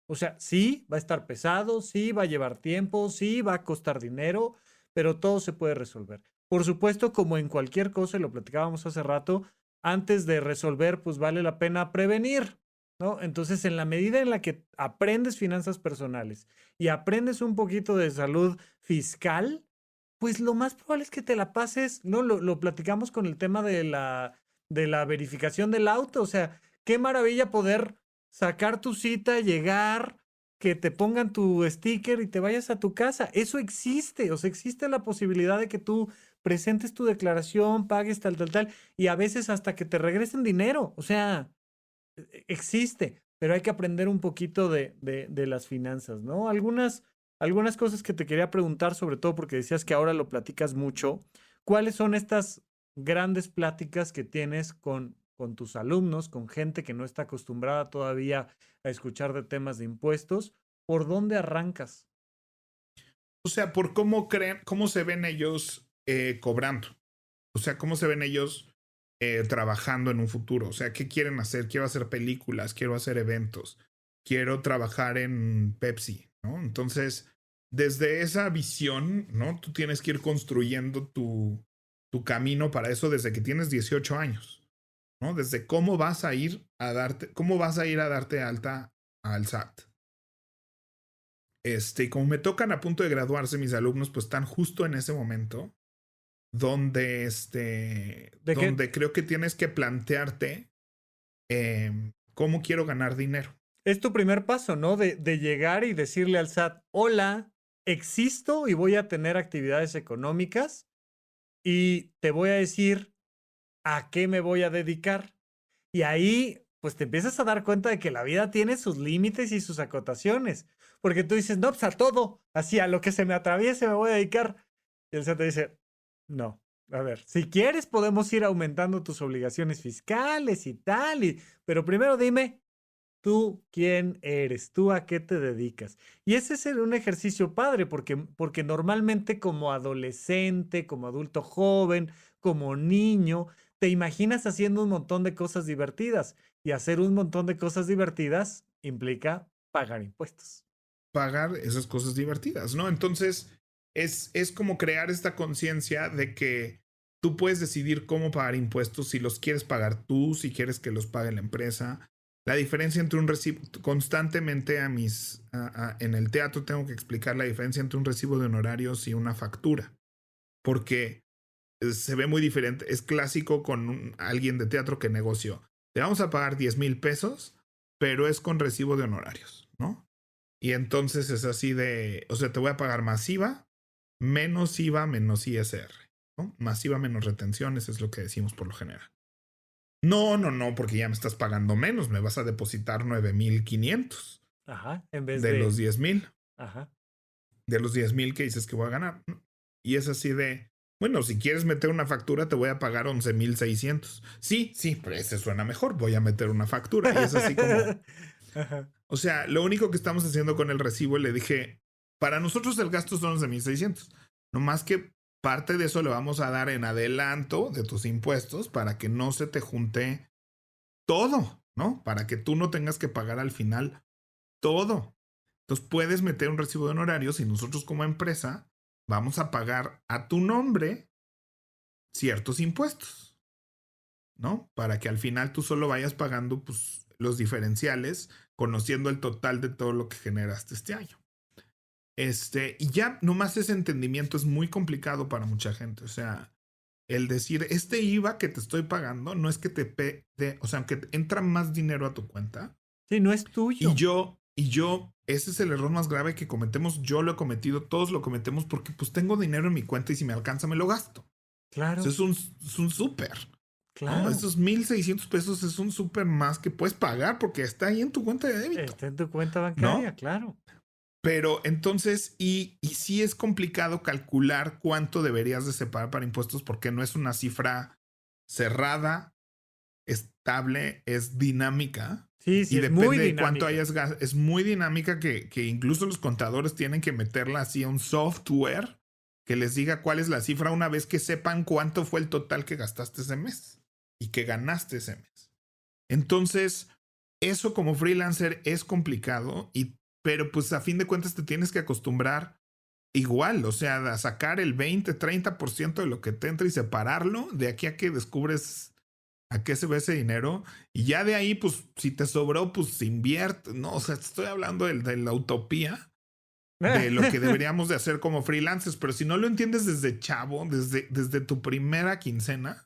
O sea, sí, va a estar pesado, sí, va a llevar tiempo, sí, va a costar dinero, pero todo se puede resolver. Por supuesto, como en cualquier cosa, y lo platicábamos hace rato, antes de resolver, pues vale la pena prevenir, ¿no? Entonces, en la medida en la que aprendes finanzas personales y aprendes un poquito de salud fiscal, pues lo más probable es que te la pases, ¿no? Lo platicamos con el tema de la verificación del auto. O sea, qué maravilla poder sacar tu cita, llegar, que te pongan tu sticker y te vayas a tu casa. Eso existe. O sea, existe la posibilidad de que tú presentes tu declaración, pagues tal, y a veces hasta que te regresen dinero. O sea, existe, pero hay que aprender un poquito de las finanzas, ¿no? Algunas cosas que te quería preguntar, sobre todo porque decías que ahora lo platicas mucho. ¿Cuáles son estas grandes pláticas que tienes con tus alumnos, con gente que no está acostumbrada todavía a escuchar de temas de impuestos? ¿Por dónde arrancas? O sea, por cómo se ven ellos cobrando. O sea, cómo se ven ellos trabajando en un futuro. O sea, ¿qué quieren hacer? Quiero hacer películas, quiero hacer eventos, quiero trabajar en Pepsi, ¿no? Entonces, desde esa visión, ¿no? Tú tienes que ir construyendo tu camino para eso desde que tienes 18 años, ¿no? Desde cómo vas a ir a darte alta al SAT. Y como me tocan a punto de graduarse mis alumnos, pues están justo en ese momento donde donde creo que tienes que plantearte cómo quiero ganar dinero. Es tu primer paso, ¿no? De llegar y decirle al SAT, hola, existo y voy a tener actividades económicas y te voy a decir a qué me voy a dedicar. Y ahí, pues te empiezas a dar cuenta de que la vida tiene sus límites y sus acotaciones. Porque tú dices, no, pues a todo, así a lo que se me atraviese me voy a dedicar. Y el SAT te dice, no, a ver, si quieres podemos ir aumentando tus obligaciones fiscales y tal, pero primero dime, ¿tú quién eres? ¿Tú a qué te dedicas? Y ese es un ejercicio padre porque normalmente como adolescente, como adulto joven, como niño, te imaginas haciendo un montón de cosas divertidas. Y hacer un montón de cosas divertidas implica pagar impuestos. Pagar esas cosas divertidas, ¿no? Entonces, es como crear esta conciencia de que tú puedes decidir cómo pagar impuestos, si los quieres pagar tú, si quieres que los pague la empresa. La diferencia entre un recibo, constantemente en el teatro tengo que explicar la diferencia entre un recibo de honorarios y una factura, porque se ve muy diferente. Es clásico con alguien de teatro que negoció. Te vamos a pagar 10,000 pesos, pero es con recibo de honorarios, ¿no? Y entonces es así de, o sea, te voy a pagar más IVA, menos ISR, ¿no? Más IVA menos retenciones es lo que decimos por lo general. No, porque ya me estás pagando menos, me vas a depositar 9,500. Ajá, en vez de los 10,000. Ajá. De los 10,000 que dices que voy a ganar. Y es así de, bueno, si quieres meter una factura, te voy a pagar 11,600. Sí, pero ese suena mejor, voy a meter una factura. Y es así como... Ajá. O sea, lo único que estamos haciendo con el recibo, le dije, para nosotros el gasto son 11,600. No más que parte de eso le vamos a dar en adelanto de tus impuestos para que no se te junte todo, ¿no? Para que tú no tengas que pagar al final todo. Entonces puedes meter un recibo de honorarios y nosotros como empresa vamos a pagar a tu nombre ciertos impuestos, ¿no? Para que al final tú solo vayas pagando pues, los diferenciales, conociendo el total de todo lo que generaste este año. Y ya nomás ese entendimiento es muy complicado para mucha gente. O sea, el decir, este IVA que te estoy pagando no es que o sea, aunque entra más dinero a tu cuenta. Sí, no es tuyo. Y yo, ese es el error más grave que cometemos. Yo lo he cometido, todos lo cometemos porque pues tengo dinero en mi cuenta y si me alcanza me lo gasto. Claro. Eso es un súper. Claro. ¿No? Esos 1,600 pesos es un súper más que puedes pagar porque está ahí en tu cuenta de débito. Está en tu cuenta bancaria, ¿no? Claro. Pero entonces, y sí es complicado calcular cuánto deberías de separar para impuestos porque no es una cifra cerrada, estable, es dinámica. Sí, y es depende muy de dinámica. Cuánto hayas gastado. Es muy dinámica que incluso los contadores tienen que meterla así a un software que les diga cuál es la cifra una vez que sepan cuánto fue el total que gastaste ese mes y que ganaste ese mes. Entonces, eso como freelancer es complicado, pero pues a fin de cuentas te tienes que acostumbrar igual, o sea, a sacar el 20-30% de lo que te entra y separarlo de aquí a que descubres a qué se ve ese dinero. Y ya de ahí, pues, si te sobró, pues invierte. No, o sea, estoy hablando de la utopía de lo que deberíamos de hacer como freelancers. Pero si no lo entiendes desde chavo, desde tu primera quincena,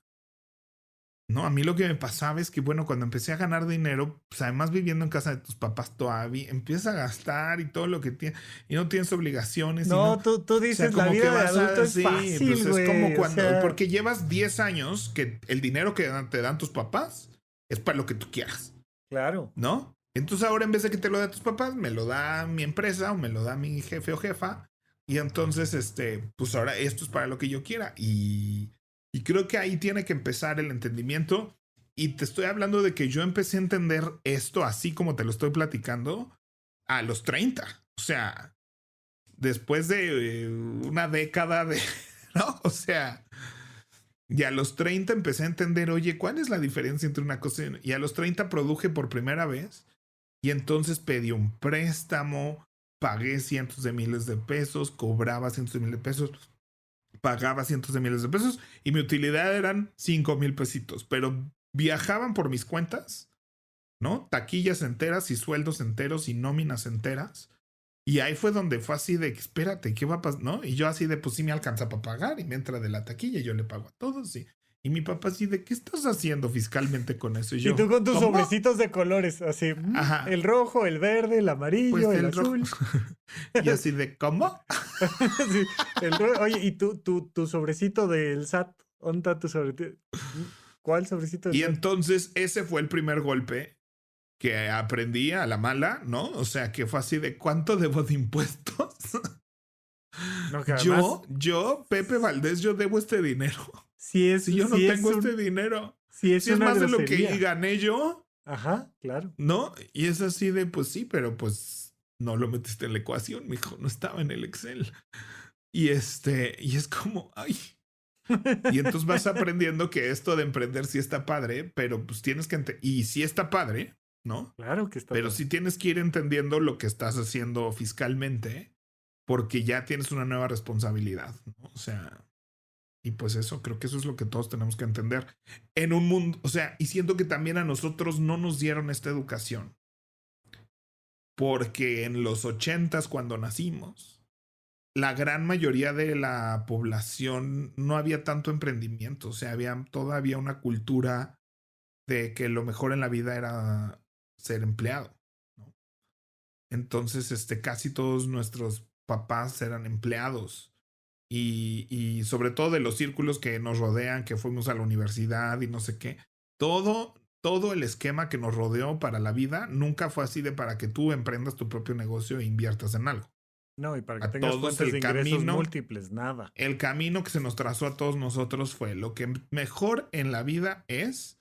no, a mí lo que me pasaba es que, bueno, cuando empecé a ganar dinero, pues además viviendo en casa de tus papás todavía, empiezas a gastar y todo lo que tienes, y no tienes obligaciones. No, tú dices, o sea, la vida de adulto es fácil, pues es como cuando, o sea... porque llevas 10 años que el dinero que te dan tus papás es para lo que tú quieras. Claro. ¿No? Entonces ahora en vez de que te lo dé tus papás, me lo da mi empresa o me lo da mi jefe o jefa. Y entonces, pues ahora esto es para lo que yo quiera. Y creo que ahí tiene que empezar el entendimiento. Y te estoy hablando de que yo empecé a entender esto así como te lo estoy platicando a los 30. O sea, después de una década de... ¿no? O sea, y a los 30 empecé a entender, oye, ¿cuál es la diferencia entre una cosa y a los 30 produje por primera vez? Y entonces pedí un préstamo, pagué cientos de miles de pesos, cobraba cientos de miles de pesos, pagaba cientos de miles de pesos y mi utilidad eran 5,000 pesitos, pero viajaban por mis cuentas, ¿no? Taquillas enteras y sueldos enteros y nóminas enteras. Y ahí fue donde fue así de, espérate, ¿qué va a pasar? ¿No? Y yo así de, pues sí me alcanza para pagar y me entra de la taquilla y yo le pago a todos. Y mi papá así de, ¿qué estás haciendo fiscalmente con eso? Y yo, tú con tus ¿cómo? sobrecitos de colores, así, Ajá. El rojo, el verde, el amarillo, pues el azul. Y así de, ¿cómo? Sí, oye, ¿y tu sobrecito del SAT? ¿Dónde está tu sobrecito? ¿Cuál sobrecito del Y SAT? entonces ese fue el primer golpe que aprendí a la mala, ¿no? O sea, que fue así de, ¿cuánto debo de impuestos? No, que además, yo, Pepe Valdés, yo debo este dinero. Si yo no tengo este dinero. Si es más grosería. de lo que gané yo. Ajá, claro. ¿No? Y es así de, pues sí, pero pues no lo metiste en la ecuación, mijo, no estaba en el Excel. Y es como, ay. Y entonces vas aprendiendo que esto de emprender sí está padre, pero pues tienes que... Y sí está padre, ¿no? Claro que está Pero padre. sí tienes que ir entendiendo lo que estás haciendo fiscalmente porque ya tienes una nueva responsabilidad, ¿no? O sea, y pues eso, creo que eso es lo que todos tenemos que entender en un mundo, o sea, y siento que también a nosotros no nos dieron esta educación porque en los 80s cuando nacimos, la gran mayoría de la población no había tanto emprendimiento, o sea, había todavía una cultura de que lo mejor en la vida era ser empleado, ¿no? Entonces, casi todos nuestros papás eran empleados y sobre todo de los círculos que nos rodean, que fuimos a la universidad y no sé qué, todo el esquema que nos rodeó para la vida nunca fue así de para que tú emprendas tu propio negocio e inviertas en algo. No, y para que A tengas todos fuentes de ingresos múltiples, nada. el camino que se nos trazó a todos nosotros fue lo que mejor en la vida es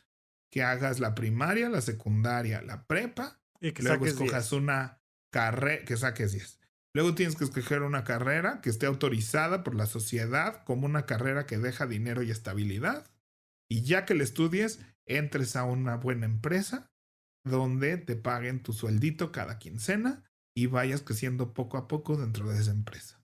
que hagas la primaria, la secundaria, la prepa, Y que luego saques escojas 10. una carrera, que saques 10. Luego tienes que escoger una carrera que esté autorizada por la sociedad como una carrera que deja dinero y estabilidad. Y ya que la estudies, entres a una buena empresa donde te paguen tu sueldito cada quincena y vayas creciendo poco a poco dentro de esa empresa.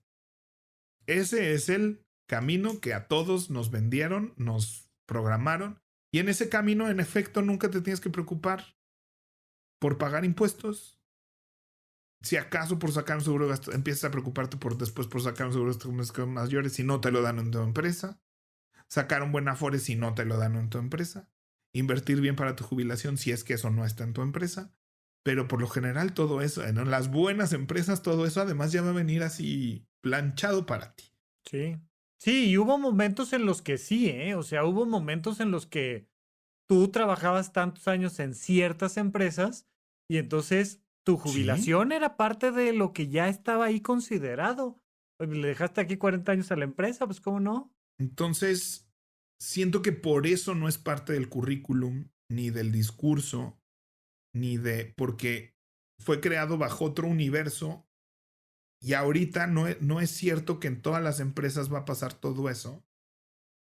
Ese es el camino que a todos nos vendieron, nos programaron. Y en ese camino, en efecto, nunca te tienes que preocupar por pagar impuestos. Si acaso por sacar un seguro de gasto, empiezas a preocuparte después por sacar un seguro de gastos mayores si no te lo dan en tu empresa. Sacar un buen Afore si no te lo dan en tu empresa. Invertir bien para tu jubilación si es que eso no está en tu empresa. Pero por lo general todo eso, en las buenas empresas, todo eso además ya va a venir así planchado para ti. Sí. Sí, y hubo momentos en los que sí, ¿eh? O sea, hubo momentos en los que tú trabajabas tantos años en ciertas empresas y entonces tu Sí. jubilación era parte de lo que ya estaba ahí considerado. Oye, le dejaste aquí 40 años a la empresa, pues ¿cómo no? Entonces, siento que por eso no es parte del currículum, ni del discurso, porque fue creado bajo otro universo y ahorita no es cierto que en todas las empresas va a pasar todo eso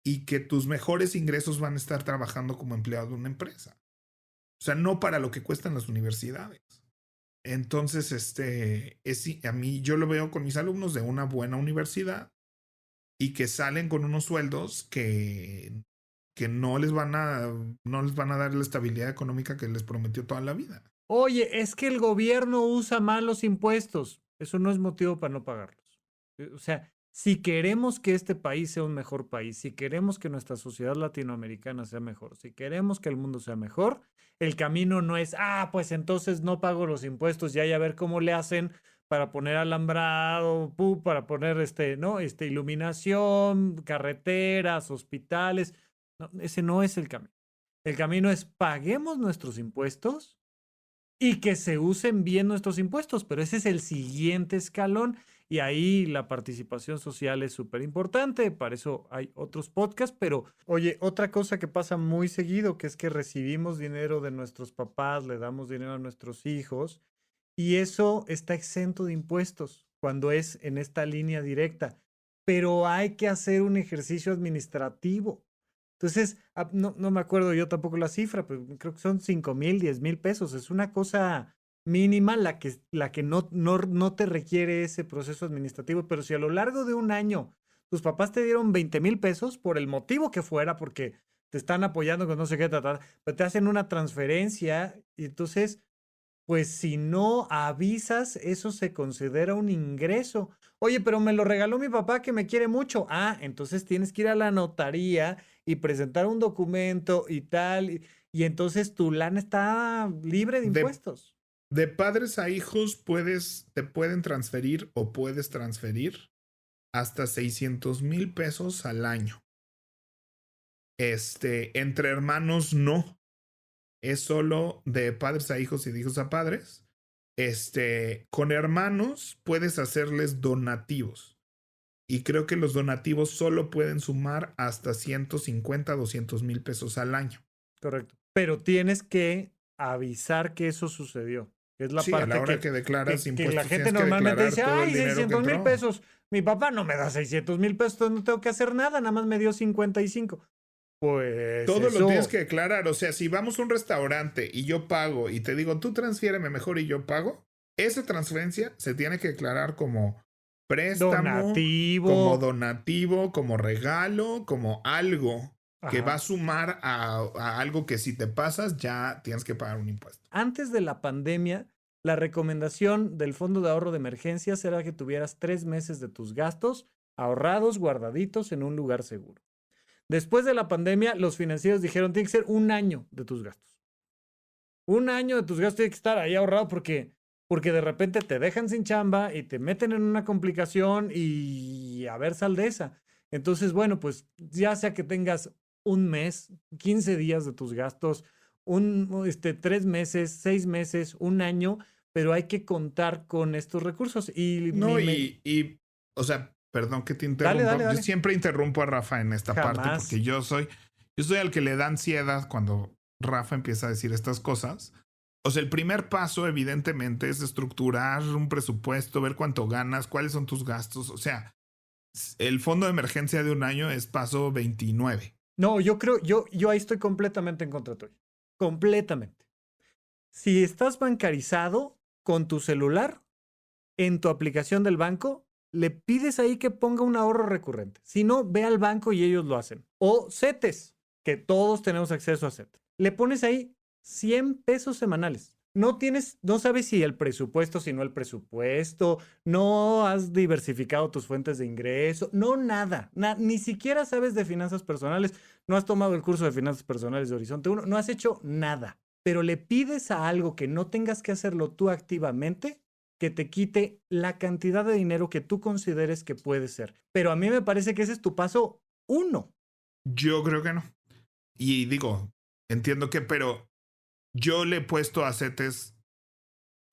y que tus mejores ingresos van a estar trabajando como empleado de una empresa. O sea, no para lo que cuestan las universidades. Entonces, a mí yo lo veo con mis alumnos de una buena universidad y que salen con unos sueldos que no les van a dar la estabilidad económica que les prometió toda la vida. Oye, es que el gobierno usa mal los impuestos. Eso no es motivo para no pagarlos. O sea, si queremos que este país sea un mejor país, si queremos que nuestra sociedad latinoamericana sea mejor, si queremos que el mundo sea mejor, el camino no es, pues entonces no pago los impuestos y hay a ver cómo le hacen para poner alambrado, para poner ¿no? Iluminación, carreteras, hospitales. No, ese no es el camino. El camino es paguemos nuestros impuestos y que se usen bien nuestros impuestos, pero ese es el siguiente escalón y ahí la participación social es súper importante, para eso hay otros podcasts, pero oye, otra cosa que pasa muy seguido, que es que recibimos dinero de nuestros papás, le damos dinero a nuestros hijos y eso está exento de impuestos cuando es en esta línea directa, pero hay que hacer un ejercicio administrativo. Entonces, no me acuerdo yo tampoco la cifra, pero creo que son 5,000, 10,000 pesos. Es una cosa mínima la que no te requiere ese proceso administrativo. Pero si a lo largo de un año tus papás te dieron 20,000 pesos por el motivo que fuera, porque te están apoyando con no sé qué, pero te hacen una transferencia y entonces pues si no avisas, eso se considera un ingreso. Oye, pero me lo regaló mi papá que me quiere mucho. Entonces tienes que ir a la notaría y presentar un documento y tal. Y entonces tu lana está libre de De, impuestos. de padres a hijos te pueden transferir o puedes transferir hasta 600,000 pesos al año. Entre hermanos no. Es solo de padres a hijos y de hijos a padres. Con hermanos puedes hacerles donativos. Y creo que los donativos solo pueden sumar hasta 150, 200,000 pesos al año. Correcto. Pero tienes que avisar que eso sucedió. que es la Sí, a parte la hora que declaras impuestos, que la gente tienes que normalmente declarar dice, todo el ay, dinero que 600,000 entró. pesos. Mi papá no me da 600,000 pesos, entonces no tengo que hacer nada, nada más me dio 55. Pues Todo lo tienes eso, que declarar. O sea, si vamos a un restaurante y yo pago y te digo, tú transfiéreme mejor y yo pago, esa transferencia se tiene que declarar como préstamo, como donativo. donativo, como regalo, como algo que va a Ajá. sumar a algo que si te pasas ya tienes que pagar un impuesto. Antes de la pandemia, la recomendación del Fondo de Ahorro de Emergencias era que tuvieras 3 meses de tus gastos ahorrados, guardaditos en un lugar seguro. Después de la pandemia, los financieros dijeron, tiene que ser 1 año de tus gastos. 1 año de tus gastos tiene que estar ahí ahorrado porque de repente te dejan sin chamba y te meten en una complicación y a ver, sal de esa. Entonces, bueno, pues ya sea que tengas un mes, 15 días de tus gastos, 3 meses, 6 meses, 1 año, pero hay que contar con estos recursos. Y No, o sea, perdón que te dale, interrumpa. dale, Yo dale. siempre interrumpo a Rafa en esta parte porque Jamás. yo soy al que le da ansiedad cuando Rafa empieza a decir estas cosas. O sea, el primer paso, evidentemente, es estructurar un presupuesto, ver cuánto ganas, cuáles son tus gastos. O sea, el fondo de emergencia de 1 año es paso 29. No, yo creo, yo ahí estoy completamente en contra tuyo. Completamente. Si estás bancarizado con tu celular, en tu aplicación del banco, le pides ahí que ponga un ahorro recurrente. Si no, ve al banco y ellos lo hacen. O CETES, que todos tenemos acceso a CETES. Le pones ahí 100 pesos semanales. No sabes si el presupuesto, si no el presupuesto, no has diversificado tus fuentes de ingreso, no nada, ni siquiera sabes de finanzas personales, no has tomado el curso de finanzas personales de Horizonte 1, no has hecho nada, pero le pides a algo que no tengas que hacerlo tú activamente, que te quite la cantidad de dinero que tú consideres que puede ser. Pero a mí me parece que ese es tu paso 1. Yo creo que no. Y digo, entiendo que, pero yo le he puesto a CETES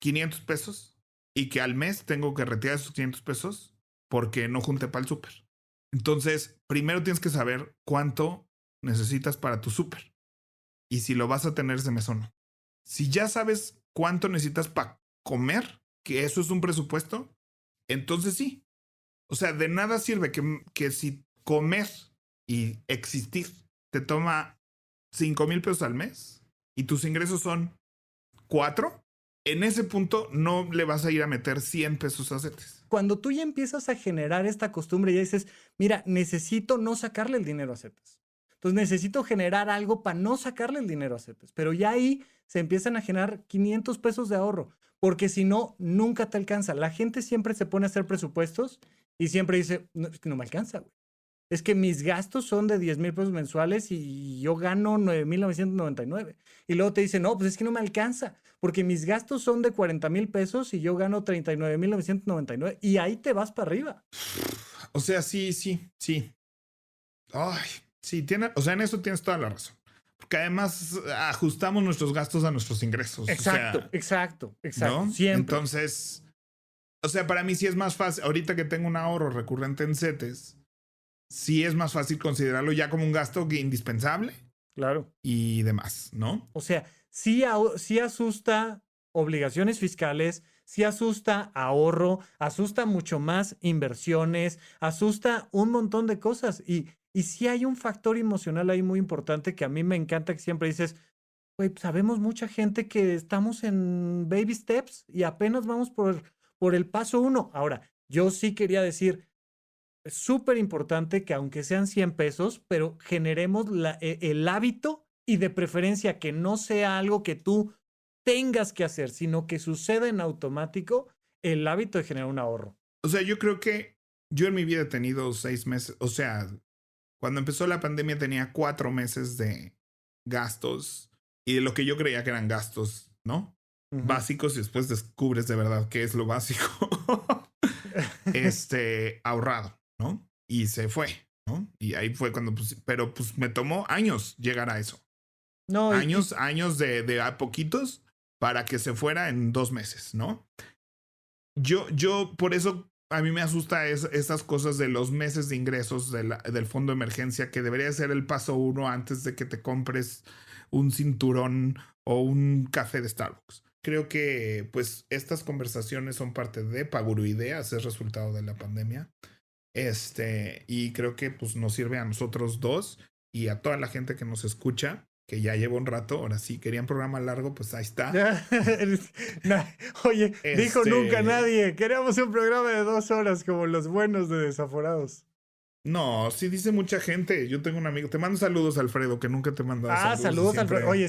500 pesos y que al mes tengo que retirar esos 500 pesos porque no junté para el súper. Entonces, primero tienes que saber cuánto necesitas para tu súper y si lo vas a tener ese mes o no. Si ya sabes cuánto necesitas para comer, que eso es un presupuesto, entonces sí. O sea, de nada sirve que si comer y existir te toma 5,000 pesos al mes y tus ingresos son 4, en ese punto no le vas a ir a meter 100 pesos a CETES. Cuando tú ya empiezas a generar esta costumbre, ya dices, mira, necesito no sacarle el dinero a CETES. Entonces necesito generar algo para no sacarle el dinero a CETES. Pero ya ahí se empiezan a generar 500 pesos de ahorro, porque si no, nunca te alcanza. La gente siempre se pone a hacer presupuestos y siempre dice, no, es que no me alcanza, güey. Es que mis gastos son de 10,000 pesos mensuales y yo gano 9,999. Y luego te dicen, no, pues es que no me alcanza, porque mis gastos son de 40,000 pesos y yo gano 39,999. Y ahí te vas para arriba. O sea, sí. Ay, sí, o sea, en eso tienes toda la razón. Porque además ajustamos nuestros gastos a nuestros ingresos. Exacto, o sea, exacto. ¿no? Siempre. Entonces, o sea, para mí sí es más fácil. Ahorita que tengo un ahorro recurrente en CETES, sí es más fácil considerarlo ya como un gasto indispensable Claro. y demás, ¿no? O sea, sí asusta obligaciones fiscales, sí asusta ahorro, asusta mucho más inversiones, asusta un montón de cosas. Y sí hay un factor emocional ahí muy importante que a mí me encanta, que siempre dices, güey, sabemos mucha gente que estamos en baby steps y apenas vamos por el paso 1. Ahora, yo sí quería decir, es súper importante que aunque sean 100 pesos, pero generemos el hábito y de preferencia que no sea algo que tú tengas que hacer, sino que suceda en automático el hábito de generar un ahorro. O sea, yo creo que yo en mi vida he tenido 6 meses, o sea, cuando empezó la pandemia tenía 4 meses de gastos y de lo que yo creía que eran gastos, ¿no? Básicos y después descubres de verdad qué es lo básico. Ahorrado, ¿no? Y se fue, ¿no? Y ahí fue cuando, pero pues me tomó años llegar a eso. No, años de a poquitos para que se fuera en 2 meses, ¿no? Yo por eso a mí me asusta esas cosas de los meses de ingresos del fondo de emergencia, que debería ser el paso 1 antes de que te compres un cinturón o un café de Starbucks. Creo que pues estas conversaciones son parte de Paguro Ideas, es resultado de la pandemia. Y creo que pues nos sirve a nosotros dos y a toda la gente que nos escucha, que ya lleva un rato. Ahora sí, querían programa largo, pues ahí está. Oye, dijo nunca nadie. Queríamos un programa de 2 horas como los buenos de Desaforados. No, sí dice mucha gente. Yo tengo un amigo. Te mando saludos, Alfredo, que nunca te he mandado saludos. Saludos, siempre... Alfredo. Oye,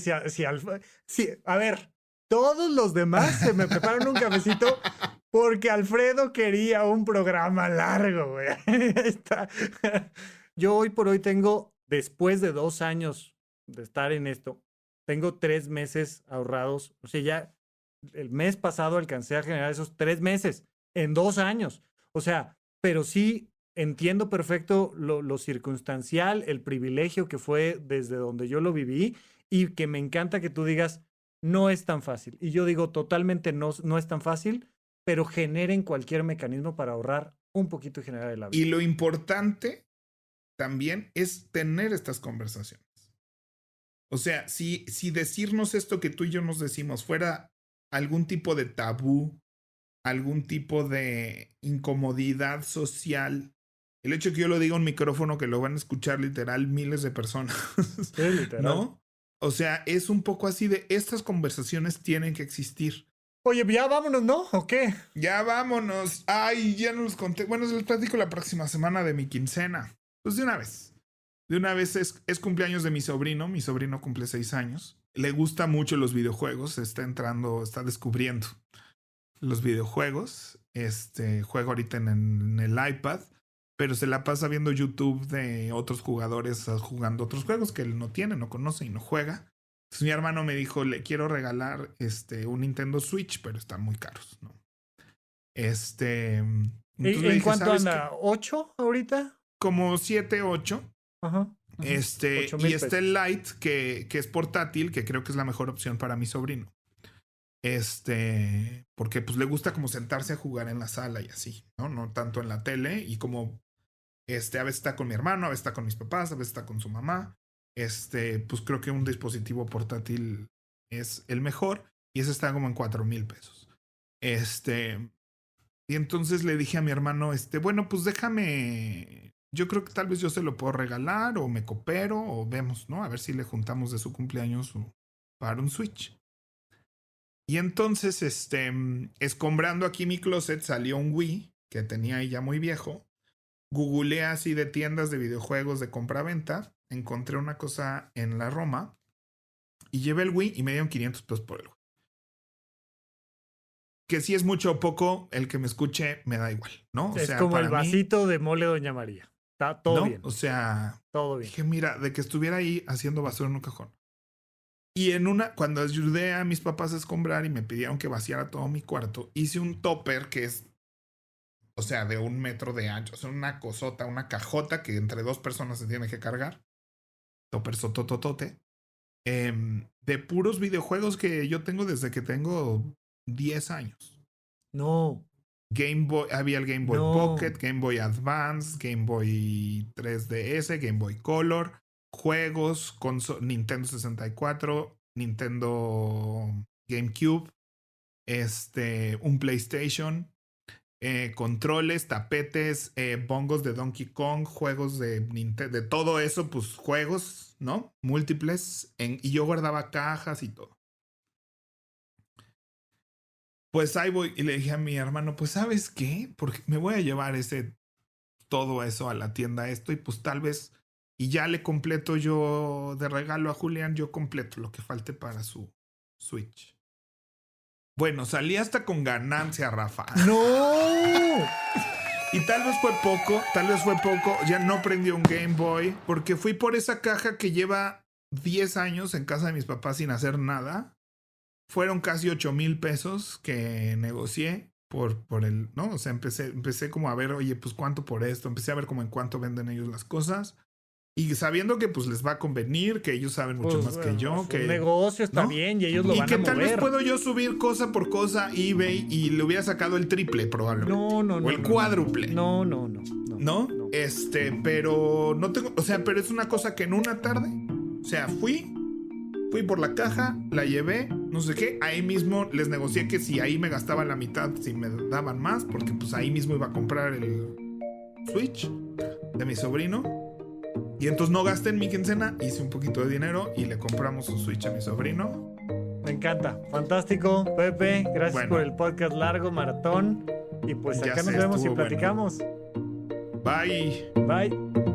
sí, a ver, todos los demás se me preparan un cafecito porque Alfredo quería un programa largo, güey. Yo hoy por hoy tengo, después de 2 años de estar en esto, tengo 3 meses ahorrados. O sea, ya el mes pasado alcancé a generar esos 3 meses en 2 años. O sea, pero sí entiendo perfecto lo circunstancial, el privilegio que fue desde donde yo lo viví y que me encanta que tú digas, no es tan fácil. Y yo digo, totalmente no es tan fácil, pero generen cualquier mecanismo para ahorrar un poquito y generar el hábito. Y lo importante también es tener estas conversaciones. O sea, si decirnos esto que tú y yo nos decimos fuera algún tipo de tabú, algún tipo de incomodidad social, el hecho de que yo lo diga en un micrófono que lo van a escuchar literal miles de personas, sí, literal. ¿no? O sea, es un poco así de estas conversaciones tienen que existir. Oye, ya vámonos, ¿no? ¿O qué? Ya vámonos. Ay, ya no los conté. Bueno, les platico la próxima semana de mi quincena. Pues de una vez. De una vez es cumpleaños de mi sobrino. Mi sobrino cumple 6 años. Le gusta mucho los videojuegos. Está descubriendo los videojuegos. Juega ahorita en el iPad. Pero se la pasa viendo YouTube de otros jugadores jugando otros juegos que él no tiene, no conoce y no juega. Entonces mi hermano me dijo, le quiero regalar un Nintendo Switch, pero están muy caros, ¿no? ¿En cuánto anda? ¿8 ahorita? Como 7, 8. Ajá. Y está el Lite, que es portátil, que creo que es la mejor opción para mi sobrino. Porque pues le gusta como sentarse a jugar en la sala y así, ¿no? No tanto en la tele. Y como a veces está con mi hermano, a veces está con mis papás, a veces está con su mamá. Pues creo que un dispositivo portátil es el mejor. Y ese está como en 4,000 pesos. Y entonces le dije a mi hermano, bueno, pues déjame. Yo creo que tal vez yo se lo puedo regalar, o me coopero, o vemos, ¿no? A ver si le juntamos de su cumpleaños para un Switch. Y entonces, escombrando aquí mi closet, salió un Wii que tenía ahí ya muy viejo. Googleé así de tiendas de videojuegos de compra-venta. Encontré una cosa en la Roma y llevé el Wii y me dieron 500 pesos por el Wii. Que si es mucho o poco, el que me escuche me da igual, ¿no? O es sea, como el para mí, vasito de mole Doña María. Está todo ¿no? bien. O sea, todo bien. Dije, mira, de que estuviera ahí haciendo basura en un cajón. Y cuando ayudé a mis papás a escombrar y me pidieron que vaciara todo mi cuarto, hice un topper que es, o sea, de 1 metro de ancho. O sea, una cosota, una cajota que entre 2 personas se tiene que cargar. Topper sotototote. De puros videojuegos que yo tengo desde que tengo 10 años. No. Game Boy, había el Game Boy Pocket, Game Boy Advance, Game Boy 3DS, Game Boy Color, juegos, Nintendo 64, Nintendo GameCube, un PlayStation, controles, tapetes, bongos de Donkey Kong, juegos de Nintendo, de todo eso, pues juegos, ¿no? Múltiples, y yo guardaba cajas y todo. Pues ahí voy y le dije a mi hermano, pues ¿sabes qué? Porque me voy a llevar todo eso a la tienda y pues tal vez, y ya le completo yo de regalo a Julián, yo completo lo que falte para su Switch. Bueno, salí hasta con ganancia, Rafa. ¡No! Y tal vez fue poco, ya no prendió un Game Boy, porque fui por esa caja que lleva 10 años en casa de mis papás sin hacer nada. Fueron casi 8,000 pesos que negocié por el, ¿no? O sea, empecé como a ver, oye, pues cuánto por esto. Empecé a ver como en cuánto venden ellos las cosas. Y sabiendo que pues les va a convenir, que ellos saben mucho más que yo. Que el negocio está, ¿no?, bien y ellos lo van a mover. Y que tal vez puedo yo subir cosa por cosa eBay y le hubiera sacado el triple probablemente. No. O el cuádruple. No. ¿No? Pero no tengo, o sea, pero es una cosa que en una tarde, o sea, fui por la caja, la llevé, no sé qué. Ahí mismo les negocié que si ahí me gastaba la mitad, si me daban más, porque pues ahí mismo iba a comprar el Switch de mi sobrino. Y entonces no gasté en mi quincena, hice un poquito de dinero y le compramos un Switch a mi sobrino. Me encanta. Fantástico, Pepe. Gracias Bueno. por el podcast largo, maratón. Y pues Ya acá nos sé, vemos y estuvo bueno. platicamos. Bye. Bye.